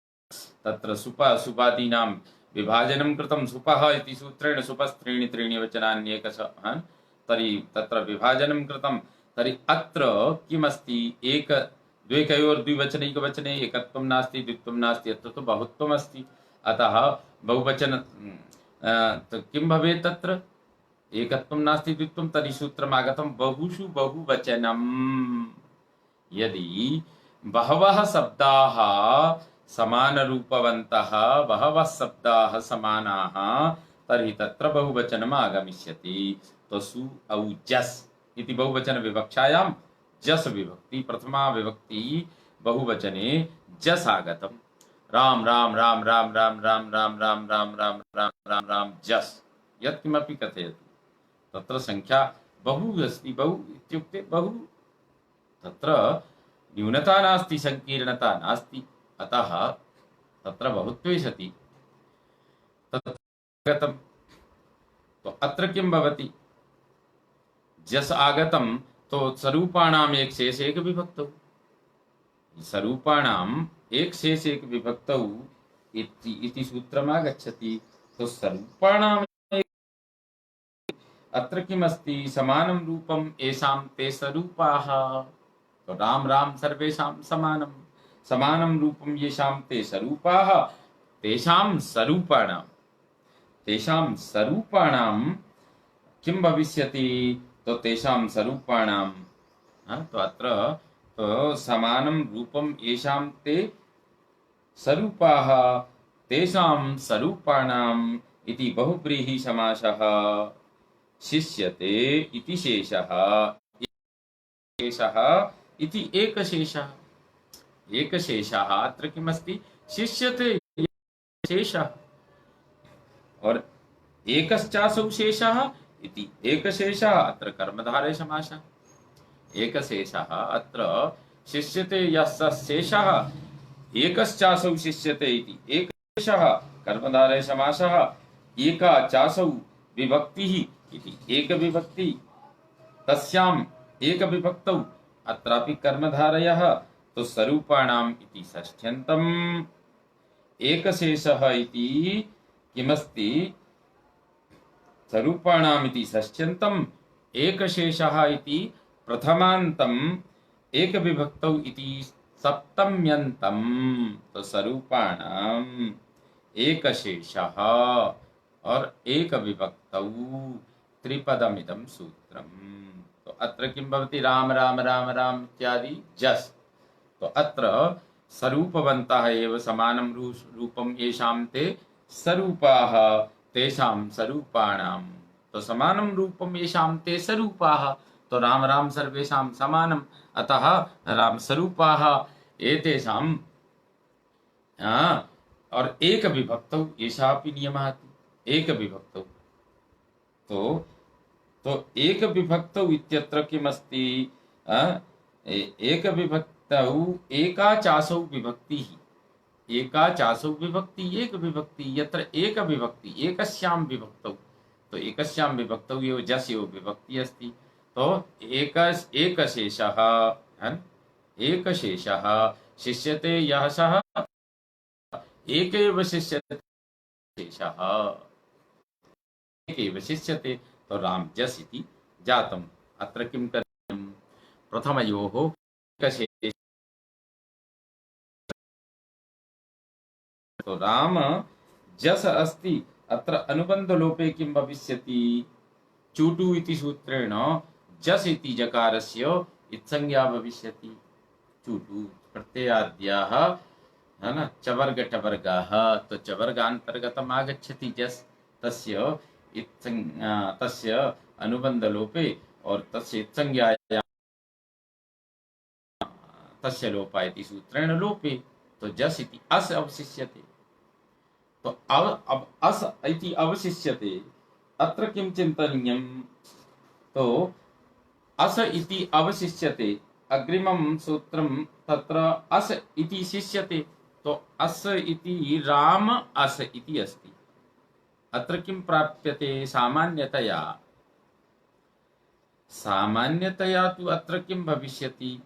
तत्र सुबादीनां विभाजनं कृतं सुपः इति सूत्रेण सुपस्त्रीणि त्रीणि वचनान्येकश, तर्हि तत्र विभाजनं कृतं। तर्हि अत्र किमस्ति, एक द्विवचनैकवचने एकत्वं नास्ति, द्वित्वं नास्ति, अत्र तु बहुत्वम् अस्ति। अतः बहुवचन तो किं भवेत् तत्र, एकत्वं नास्ति द्वित्वं, तर्हि सूत्रम् आगतं बहुषु बहुवचनम्। यदि बहवः शब्दाः समानरूपवन्तः, बहवः शब्दाः समानाः, तर्हि तत्र बहुवचनम् आगमिष्यति। तो सु औ जस् इति बहुवचन विवक्षायां जस् विभक्ति, प्रथमा विभक्ति बहुवचने जस् आगतम्। राम राम राम राम राम राम राम राम राम राम राम राम राम जस् यत्किमपि कथयतु, तत्र संख्या बहु अस्ति। बहु इत्युक्ते बहु, तत्र न्यूनता नास्ति, संकीर्णता नास्ति, अतः तत्र बहुत्वे सति तत्र आगतम्। तो अत्र किं भवति, जस् आगतं तो स्वरूपाणाम् एक शेष एक विभक्तौ, स्वरूपाणाम् एक शेष एक विभक्तौ इति सूत्रम् आगच्छति। तो स्वरूपाणाम् अत्र किमस्ति, समानं रूपम् येषां ते स्वरूपाः। तो राम राम सर्वेषां समानं, समानं रूपं येषां ते स्वरूपाः, तेषां स्वरूपाणां किं भविष्यति, तो तेषां स्वरूपाणां, तो अत्र तो समानं रूपं येषां ते स्वरूपाः, तेषां स्वरूपाणाम् इति बहुव्रीहि समासः शिष्यते इति शेषः, शेषः इति एकशेषः। एकशेषः अत्र किमस्ति, शिष्यते शेषः, और एकश्चासौ शेषः इति एकशेषः अत्र कर्मधारय समासः। एकशेषः अत्र शिष्यते यस्य शेषः, एकश्चासौ शिष्यते इति एकशेषः कर्मधारय समासः। एका चासौ विभक्तिः इति एक विभक्ति, तस्याम् एक विभक्तौ अत्रापि कर्मधारयः। तो स्वरूपाणाम् इति षष्ठ्यन्तम्, एकशेषः इति किमस्ति, स्वरूपाणाम् इति षष्ठ्यन्तम्, एकशेषः इति प्रथमान्तम्, एक विभक्तौ इति सप्तम्यन्तम्। तो स्वरूपाणाम् एकशेषः और एक विभक्तौ त्रिपदमिदं सूत्रम्। तो अत्र किं भवति, राम राम राम राम इत्यादि जस्। तो अत्र स्वरूपवन्तः एव समानं रूपं येषां ते स्वरूपाः, तेषां स्वरूपाणां। तो समानं रूपं येषां ते स्वरूपाः, तो राम राम सर्वेषां समानम्, अतः राम स्वरूपाः एतेषां। और एक विभक्तौ एषापि नियमः अस्ति, एक विभक्तौ। तो एक विभक्तौ इत्यत्र किमस्ति, एक विभक्तौ एका चासौ विभक्तिः, एका चासौ विभक्ति एक विभक्ति, यत्र एक विभक्ति एकस्यां विभक्तौ। तो एकस्यां विभक्तौ एव जस् एव विभक्ति अस्ति। तो एकशेषः, एकशेषः शिष्यते यः सः एकैव शिष्यते, शेषः एकैव शिष्यते। तो राम जस् इति जातम्। अत्र किं करणीयम्, प्रथमयोः एकशेष, तो राम जस् अस्ति, अत्र अनुबन्धलोपे किं भविष्यति, चूटु इति सूत्रेण जस् इति जकारस्य इत्संज्ञा भविष्यति। चूटु प्रत्ययाद्याः, है न, चवर्ग टवर्गाः, तो चवर्गान्तर्गतम् आगच्छति जस्, तस्य तस्य अनुबन्धलोपे और तस्य इत्संज्ञायां तस्य लोपा इति सूत्रेण लोपे, तो जस् इति अस् अवशिष्यते। तो अब अस् इति अवशिष्यते, अत्र किं चिन्तनीयं, तो अस् इति अवशिष्यते, अग्रिमं सूत्रं तत्र अस् इति शिष्यते। तो अस् इति राम अस् इति अस्ति। अत्र किं प्राप्यते, सामान्यतया सामान्यतया तु अत्र किं भविष्यति?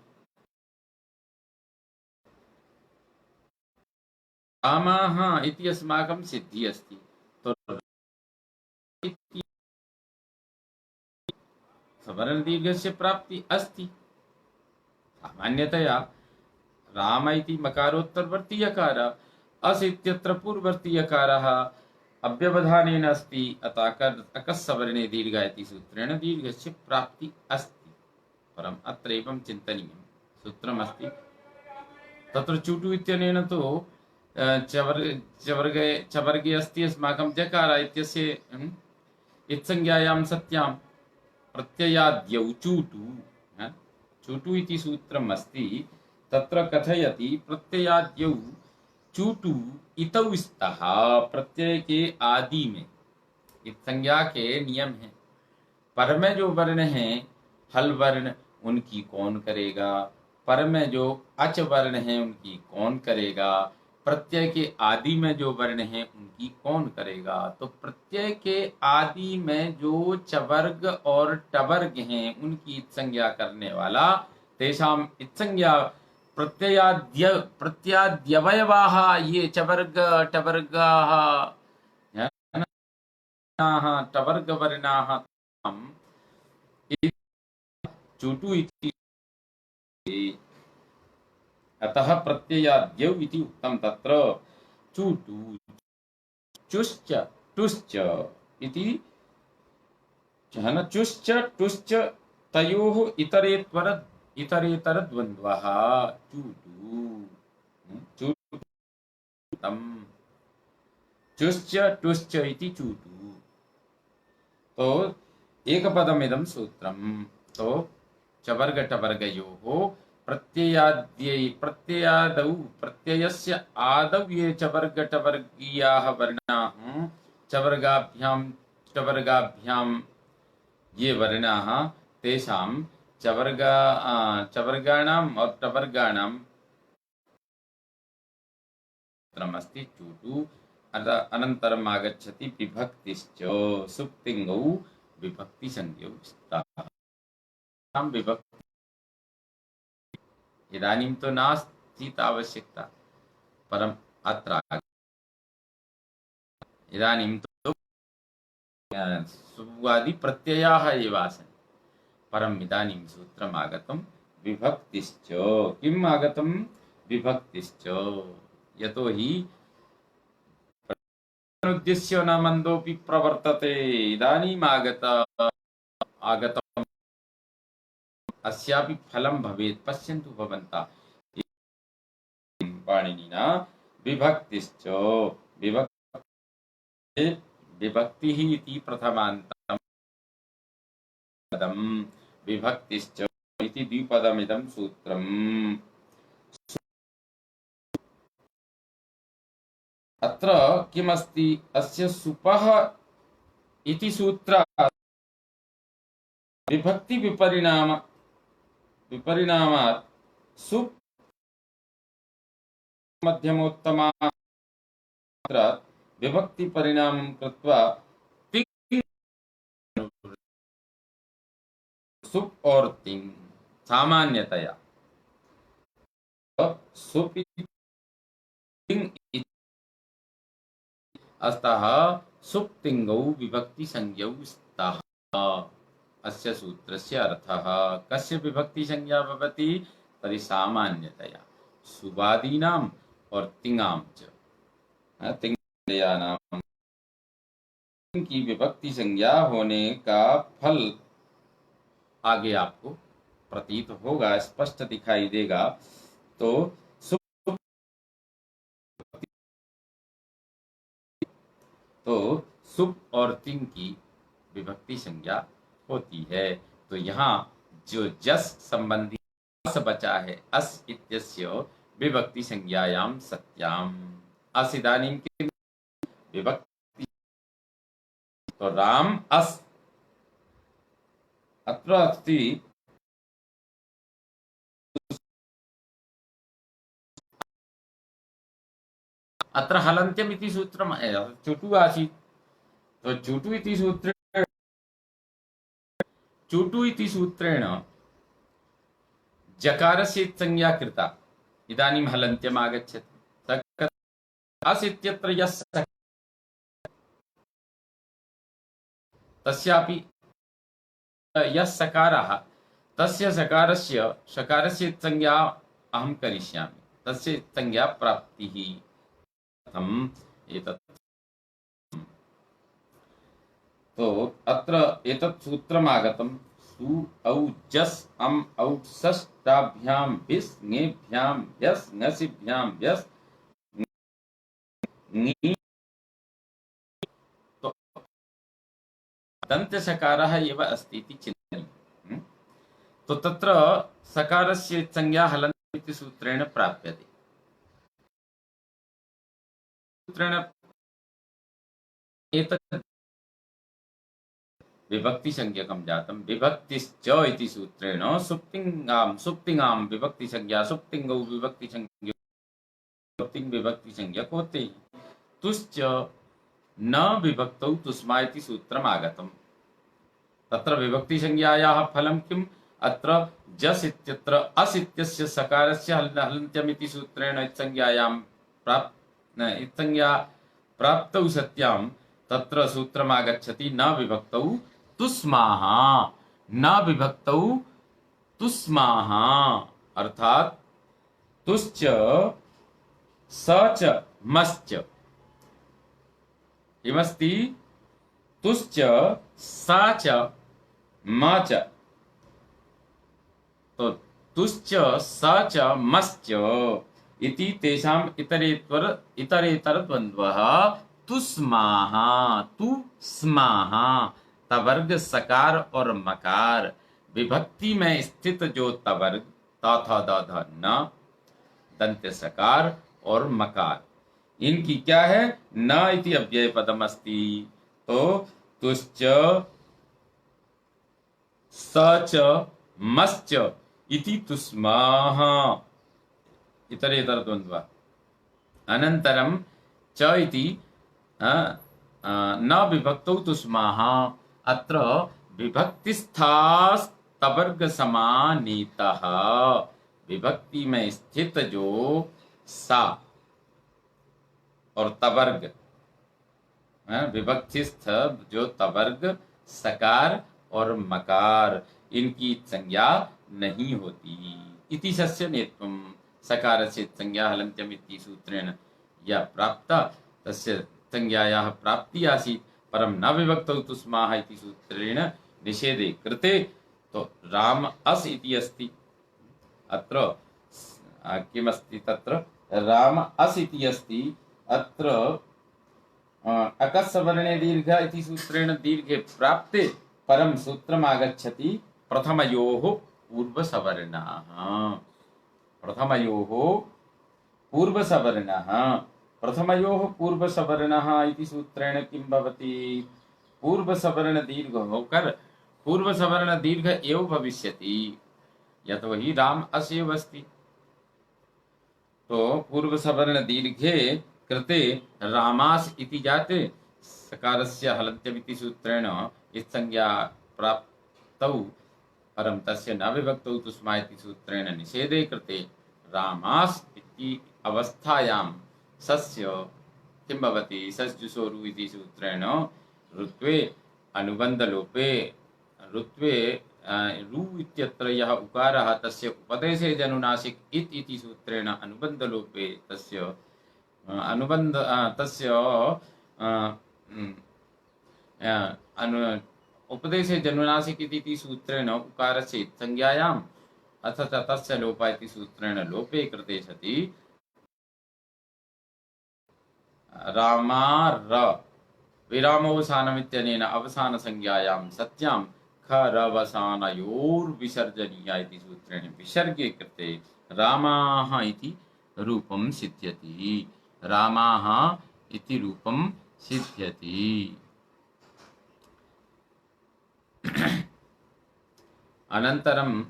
रामः इति अस्माकं सिद्धिः अस्ति, तो इति सवर्णदीर्घस्य प्राप्ति अस्ति। सामान्यतया राम इति मकारोत्तरवर्ती यकार, अस् इत्यत्र पूर्ववर्ती यकारः अव्यवधानेन अस्ति, अतः अकस्सवर्णे दीर्घ इति सूत्रेण दीर्घस्य प्राप्ति अस्ति। परम् अत्र एवं चिन्तनीयं सूत्रमस्ति, तत्र चुटु इत्यनेन तु चवर्गे अस्ति अस्माकं जकार इत्यस्य इत्संज्ञायां सत्यां प्रत्ययाद्यौ चूटु, चूटु इति सूत्रम् अस्ति, तत्र कथयति प्रत्ययाद्यौ चूटु इतौ स्तः। प्रत्यय के आदि में इत्संज्ञा के नियम है, पर में जो वर्ण है हल वर्ण उनकी कौन करेगा, पर में जो अच वर्ण है उनकी कौन करेगा, प्रत्यय के आदि में जो वर्ण है उनकी कौन करेगा। तो प्रत्यय के आदि में जो चवर्ग और टवर्ग हैं उनकी संज्ञा करने वाला, तेषाम इत्संज्ञा प्रत्याद्यवयवाः ये चवर्ग टवर्गाः टवर्गवर्णाः चुटु इति, अतः प्रत्ययाद्यौ इति उक्तं। तत्र चुटु चुश्च टुश्च इति चुश्च टुश्च तयोः इतरेतरद्वन्द्वः चुटु चुटुतं चुश्च टुश्च इति चुटु। तो एकपदमिदं सूत्रं, तो चवर्ग टवर्गयोः प्रत्ययादौ प्रत्ययस्य आदौ ये चवर्ग टवर्गीयाः वर्णाः चवर्गाभ्यां टवर्गाभ्यां ये वर्णाः तेषां चवर्गाणाम् और टवर्गाणां अस्ति चूटु। अनन्तरम् आगच्छति विभक्तिश्च, सुप्तिङ्गौ विभक्तिसंज्ञौ स्तः। विभक्ति इदानीं तो नास्ति आवश्यकता, परम् अत्र इदानीं तु सुवादि प्रत्ययाः एव आसन्, परम् इदानीं सूत्रम् आगतं विभक्तिश्च। किम् आगतं? विभक्तिश्च। यतोहि उद्देश्य न मन्दोऽपि प्रवर्तते, इदानीम् आगतम् अस्यापि फलं भवेत्। पश्यन्तु भवन्तः, पाणिनिना विभक्तिश्च विभक्तिः इति प्रथमान्तं पदं, विभक्तिश्च इति द्विपदमिदं सूत्रम्। अत्र किमस्ति? अस्य सुपः इति सूत्रात् विभक्ति विपरिणामात् सुप् मध्यमोत्तमात् विभक्ति परिणामं कृत्वा सुप् और तिङ्। सामान्यतया सुप् अस्तः सुप्तिङ्गौ विभक्तिसंज्ञौ स्तः। अस्य सूत्रस्य अर्थः कस्य विभक्तिसंज्ञा भवति? तर्हि सामान्यतया सुवादीनाम् और तिङां च तिङ्गयानां की विभक्ति संज्ञा होने का फल आगे आपको प्रतीत होगा, स्पष्ट दिखाई देगा। तो सुप और तिंग की विभक्ति संज्ञा होती है। तो यहाँ जो जस संबंधी अस बचा है, अस इत्यस्य विभक्ति संज्ञायां सत्याम। अस इदानीं किं विभक्ति? तो राम अस अत्र अस्ति। अत्र हलन्त्यम् इति सूत्रम् चुटु आसीत्। तो चुटु इति सूत्रे चुटु इति सूत्रेण जकारस्य संज्ञा कृता, इदानीं हलन्त्यम् आगच्छति। अस् इत्यत्र यस् तस्यापि यस् सकारः, तस्य सकारस्य संज्ञा अहं करिष्यामि, तस्य संज्ञा प्राप्तिः। कथम् एतत्? तो अत्र एतत् सूत्रम् आगतं, सु औ जस् अम् औ सस् ताभ्यां भिस् ङेभ्यां यस् ङसिभ्यां यस् ङि। तो दन्तसकारः एव अस्ति इति चिन्तनीयम्। तो तत्र सकारस्य संज्ञा हलन्त्यम् इति सूत्रेण प्राप्यते। सूत्रेण एतत् विभक्ति संज्ञकं जातं। विभक्तिश्च इति सूत्रेण सुप्तिङां विभक्ति संज्ञा, सुप्तिङौ विभक्ति संज्ञा, सुप्तिङ विभक्ति संज्ञक होते। तुश्च न विभक्तौ तुस्मा इति सूत्रम् आगतम्। तत्र विभक्ति संज्ञायाः फलं किम्? अत्र जस् इत्यत्र अस् इत्यस्य सकारस्य हलन्त्यम् इति सूत्रेण संज्ञायां प्राप्तौ सत्यां तत्र सूत्रम् आगच्छति, न विभक्तौ तुस्माः, न विभक्तौ तुस्माः, अर्थात तुश्च स च मश्च। किमस्ति? तुश्च सा च म च। तो तुश्च स च मश्च इति तेषाम् इतरेतर द्वन्द्वः तुस्माः, तुस्माः। तवर्ग सकार और मकार, विभक्ति में स्थित जो तवर्ग ता था दा धा न, दंत्य सकार और मकार, इनकी क्या है? न इति अव्यय पदम अस्ति। तो तुश्च स च मश्च इति तुस्माः, इतरेतर द्वन्द्व। अनन्तरं च इति न विभक्तौ तुस्माः, अत्र विभक्तिस्थास्तवर्ग समानीतः, विभक्ति में स्थित जो सा और तवर्ग, विभक्तिस्थ जो तवर्ग, सकार और मकार, इनकी संज्ञा नहीं होती। इति सस्य नेत्वं सकारस्य संज्ञा हलन्त्यम् इति सूत्रेण या प्राप्ता, तस्य संज्ञायाः प्राप्ति आसीत्, परं न विभक्तौ तुस्माः इति सूत्रेण निषेधे कृते। तो राम अस् इति अस्ति, अत्र किमस्ति? तत्र राम अस् इति अस्ति, अत्र अकस्सवर्णे दीर्घ इति सूत्रेण दीर्घे प्राप्ते परं सूत्रम् आगच्छति, प्रथमयोः पूर्वसवर्णाः, प्रथमयोः पूर्वसवर्णः। प्रथमयोः पूर्वसवर्णः इति सूत्रेण किं भवति? पूर्वसवर्ण दीर्घ होकर पूर्वसवर्ण दीर्घ एव भविष्यति, यतोहि राम अस् एव अस्ति। तो पूर्वसवर्ण दीर्घे कृते रामास् इति जाते, सकारस्य हलन्त्यम् इति सूत्रेण इत्संज्ञा प्राप्तौ, परं तस्य न विभक्तौ तुस्मा इति सूत्रेण निषेधे कृते रामास् इति अवस्थायां सस्य किं भवति? सस्जुसोरु इति सूत्रेण ऋत्वे अनुबन्धलोपे, ऋत्वे रु इत्यत्र यः उकारः तस्य उपदेशे जनुनासिक इत् इति सूत्रेण अनुबन्धलोपे तस्य उपदेशे जनुनासिक इति सूत्रेण उकारस्य संज्ञायाम् अथ च तस्य लोप इति सूत्रेण लोपे कृते सति रामार विरामोऽवसानमित्यनेन अवसानसंज्ञायां सत्यां खरवसानयोर्विसर्जनीया इति सूत्रेण विसर्गे कृते रामाः इति रूपं सिद्ध्यति, रामाः इति रूपं सिद्ध्यति। अनन्तरं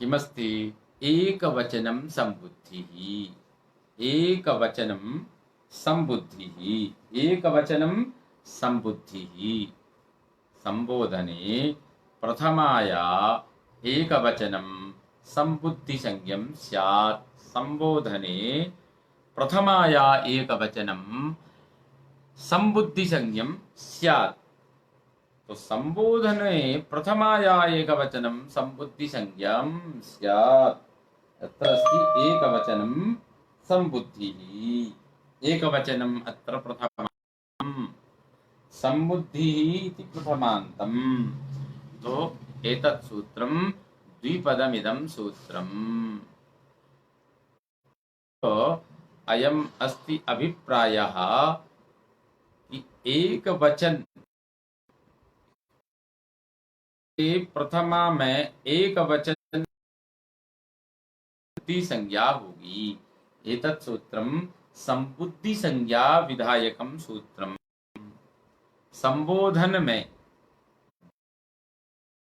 किमस्ति? एकवचनं सम्बुद्धिः, एकवचनं सम्बुद्धिः, एकवचनं सम्बुद्धिः। संबोधने प्रथमाया एकवचनं संबुद्धिसंज्ञं स्यात्। संबोधने प्रथमाया एकवचनं संबुद्धिसंज्ञं स्यात्। तो संबोधने प्रथमाया एकवचनं संबुद्धिसंज्ञं स्यात्। अत्र अस्ति एकवचनं संबुद्धिः, एकवचनम् अत्र प्रथमम्, संबुद्धिः इति प्रथमान्तम्। तो एतत् सूत्रं द्विपदमिदं सूत्रम्। तो अयम् अस्ति अभिप्रायः कि एकवचन प्रथमा में एक वचन की संज्ञा होगी। एतत् सूत्रम संबुद्धि संज्ञा विधायकम सूत्रम। संबोधन में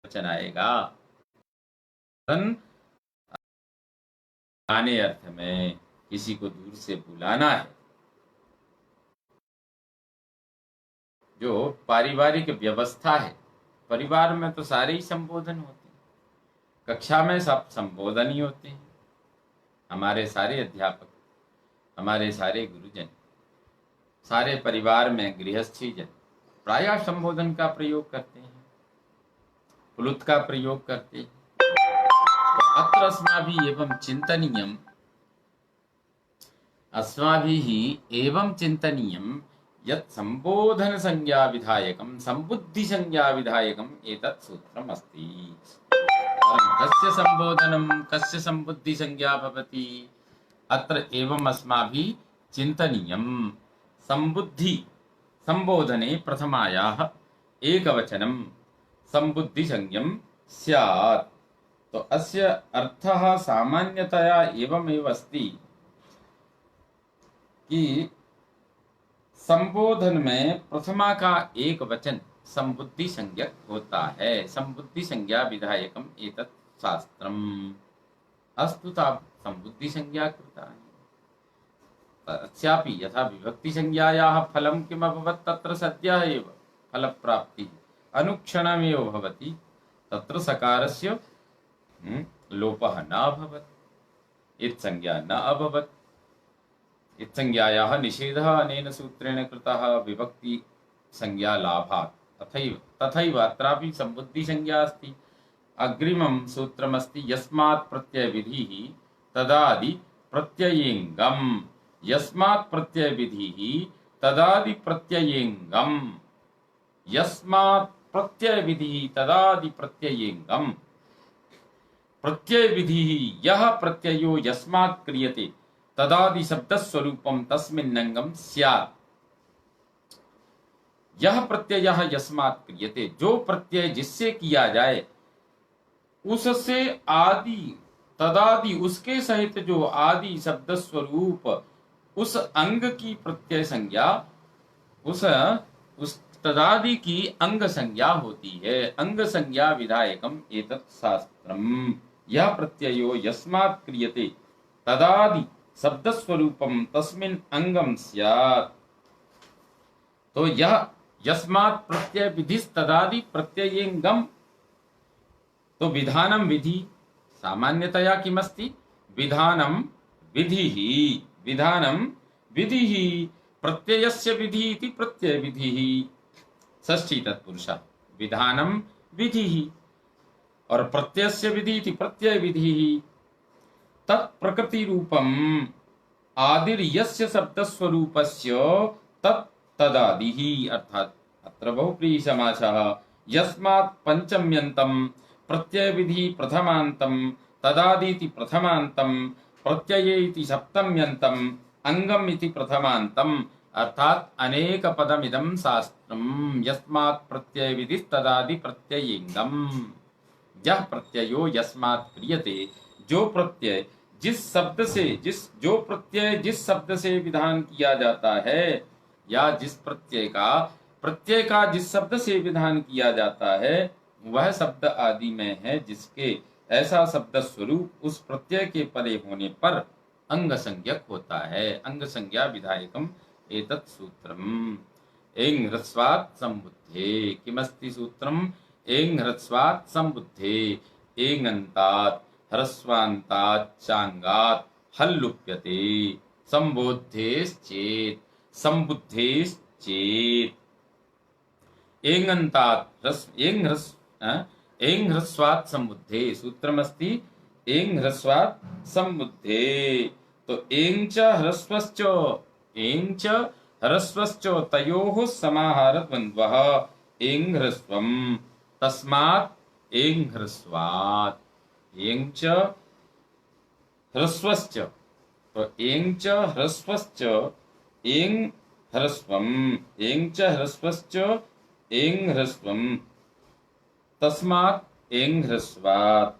वचन आएगा, आने अर्थ में किसी को दूर से बुलाना है। जो पारिवारिक व्यवस्था है, परिवार में तो सारे ही संबोधन होते हैं, कक्षा में सब संबोधन ही होते हैं। हमारे सारे अध्यापक, हमारे सारे गुरुजन, सारे परिवार में गृहस्थी जन प्रायः संबोधन का प्रयोग करते हैं, प्लुत का प्रयोग करते हैं। तो अत्र अस्माभिः एवं चिन्तनीयम्, अस्माभिः एवं चिन्तनीयम् यत् संबोधन संज्ञा विधायकं संबुद्धि संज्ञा विधायकम् एतत् सूत्रम् अस्ति। कस्य संबोधनं कस्य संबुद्धि संज्ञा भवति, अत्र एवम् अस्माभिः चिन्तनीयम्। संबुद्धि संबोधने प्रथमायाः एकवचनं संबुद्धि संज्ञं स्यात्। तो अस्य अर्थः सामान्यतया एवमेव अस्ति कि संबोधन में प्रथमा का एक वचन संबुद्धि संज्ञक होता है। संबुद्धि संज्ञा विधायकम एतत् शास्त्रम। अस्तु तावत् संबुद्धि संज्ञा कृता है। तस्यापि यथा विभक्ति संज्ञायाः फलं किम् अभवत्, तत्र सद्यः एव फलप्राप्तिः अनुक्षणमेव भवति, तत्र सकारस्य लोपः न अभवत्, इत्संज्ञा न अभवत्। इत्संज्ञायाः निषेधः अनेन सूत्रेण कृतः विभक्ति संज्ञा लाभात्। तथैव अत्रापि संबुद्धि संज्ञा अस्ति। अग्रिमं सूत्रमस्ति यस्मात् प्रत्यय विधिः तदादि प्रत्ययेङ्गम्। यस्मात् प्रत्यय विधिः तदादि प्रत्ययेङ्गम्। यस्मात् प्रत्यय विधिः तदादि प्रत्ययेङ्गम्। प्रत्यय विधिः यः प्रत्ययो यस्मात् क्रियते तदादि शब्द स्वरूपम तस्मिन्नंगम स्यात्। यह प्रत्यय यस्मात् क्रियते, जो प्रत्यय जिससे किया जाए उससे आदि तदादि उसके सहित जो आदि शब्द स्वरूप उस अंग की प्रत्यय संज्ञा उस तदादि की अंग संज्ञा होती है। अंग संज्ञा विधायकम एतत् शास्त्रम। यह प्रत्ययो यस्मात् क्रियते तदादि शब्द स्वरूपम तस्मिन् अंगम स्यात्। तो यह यस्मात् प्रत्यय विधिस् तदादि प्रत्ययेङ्गम। तो विधानम विधि सामान्यतया किमस्ति, विधानम विधिः। विधानम विधिः प्रत्ययस्य विधि इति प्रत्यय विधिः। षष्ठी तत्पुरुषः विधानम विधिः और प्रत्ययस्य विधि इति प्रत्यय विधिः। तत्प्रकृति रूपम आदिर यस्य शब्द स्वरूपस्य तत् तदादिः। अर्थात अत्र बहुप्रिय समासः यस्मात् पंचम्यन्तं प्रत्यय विधि प्रथमान्तं तदादिति प्रथमान्तं प्रत्यये इति सप्तम्यन्तं अंगम इति प्रथमान्तं। अर्थात अनेक पदमिदं शास्त्रम्। यस्मात् प्रत्यय विधि तदादि प्रत्ययेङ्गम। यह प्रत्ययो यस्मात् क्रियते, जो प्रत्यय जिस शब्द से विधान किया जाता है, या जिस प्रत्यय का जिस शब्द से विधान किया जाता है वह शब्द आदि में है, जिसके ऐसा शब्द स्वरूप उस प्रत्यय के परे होने पर अंग संज्ञक होता है। अंग संज्ञा विधायकम एतत् सूत्रम। एङ् ह्रस्वात् सम्बुद्धे किमस्ति सूत्रम् एङ् ह्रस्वात् सम्बुद्धे एङन्तात् ह्रस्वान्तात् चाङ्गात् हल्लुप्यते सम्बोध्येश्चेत् सम्बुद्धेश्चेत् एङन्तात् एङ् ह्रस्वात् सम्बुद्धे सूत्रमस्ति एङ् ह्रस्वात् सम्बुद्धे तो एङ् च ह्रस्वश्च तयोः समाहारद्वन्द्वः एङ् ह्रस्वम् तस्मात् एङ् ह्रस्वात् एङ् च ह्रस्वश्च तो एङ् च ह्रस्वश्च एङ् ह्रस्वम् एङ् च ह्रस्वश्च एङ् ह्रस्वम् तस्मात् एङ् ह्रस्वात्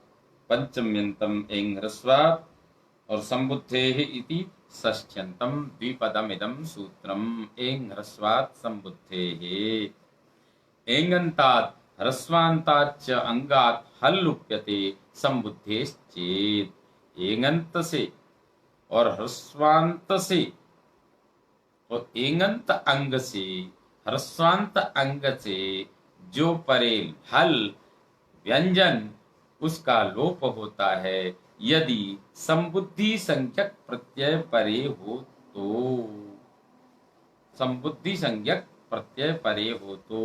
पंचम्यन्तम् एङ् ह्रस्वात् और सम्बुद्धेः इति षष्ठ्यन्तं द्विपदमिदं सूत्रम् एङ् ह्रस्वात् सम्बुद्धेः एङन्तात् ह्रस्वान्तात् च अंगात् हल्लुप्यते सम्बुद्धेश्चेत् एङन्त से और ह्रस्वान्त से तो एङन्त अंग से ह्रस्वान्त अंग से जो परे हल व्यंजन उसका लोप होता है यदि संबुद्धि संज्ञक प्रत्यय परे हो तो संबुद्धि संज्ञक प्रत्यय परे हो तो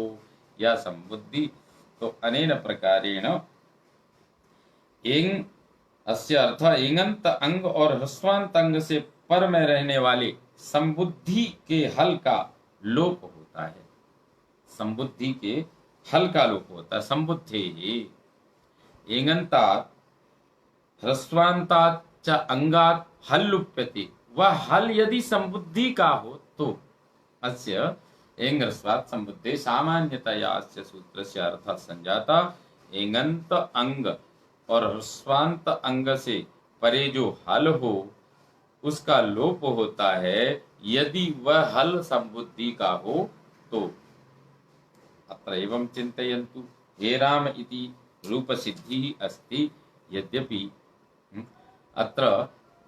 या संबुद्धि तो अनेन प्रकारेण एङ् अस्य अर्थ एङन्त अंग और ह्रस्वान्त अंग से पर में रहने वाले संबुद्धि के हल का लोप होता है संबुद्धि के हल का लोप होता है संबुद्धे एङन्तात् ह्रस्वान्तात् च अंगात् हल लुप्यते वह हल यदि संबुद्धि का हो तो अस्य एङ् ह्रस्वात् सम्बुद्धे सामान्यतया अस्य सूत्रस्य अर्थः संजाता एङन्त अंग और ह्रस्वान्त अंग से परे जो हल हो उसका लोप होता है यदि वह हल संबुद्धि का हो तो अत्र एवं चिन्तयन्तु हे राम इति रूपसिद्धिः अस्ति यद्यपि अत्र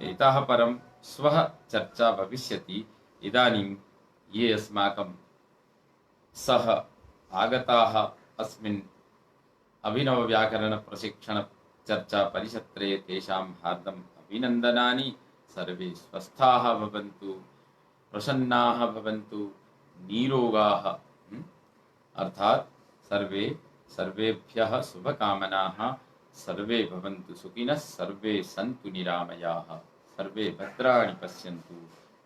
इतः परं स्वः चर्चा भविष्यति इदानीं ये अस्माकं सह आगताः अस्मिन् अभिनवव्याकरणप्रशिक्षणचर्चापरिसत्रे तेषां हार्दम् अभिनन्दनानि सर्वे स्वस्थाः भवन्तु प्रसन्नाः भवन्तु निरोगाः अर्थात् सर्वेभ्यः शुभकामनाः सर्वे भवन्तु सुखिनः सर्वे सन्तु निरामयाः सर्वे भद्राणि पश्यन्तु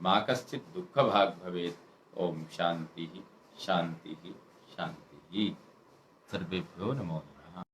मा कश्चित् दुःखभाग् भवेत् ओम शान्तिः शान्तिः शान्तिः सर्वेभ्यो नमो नमः।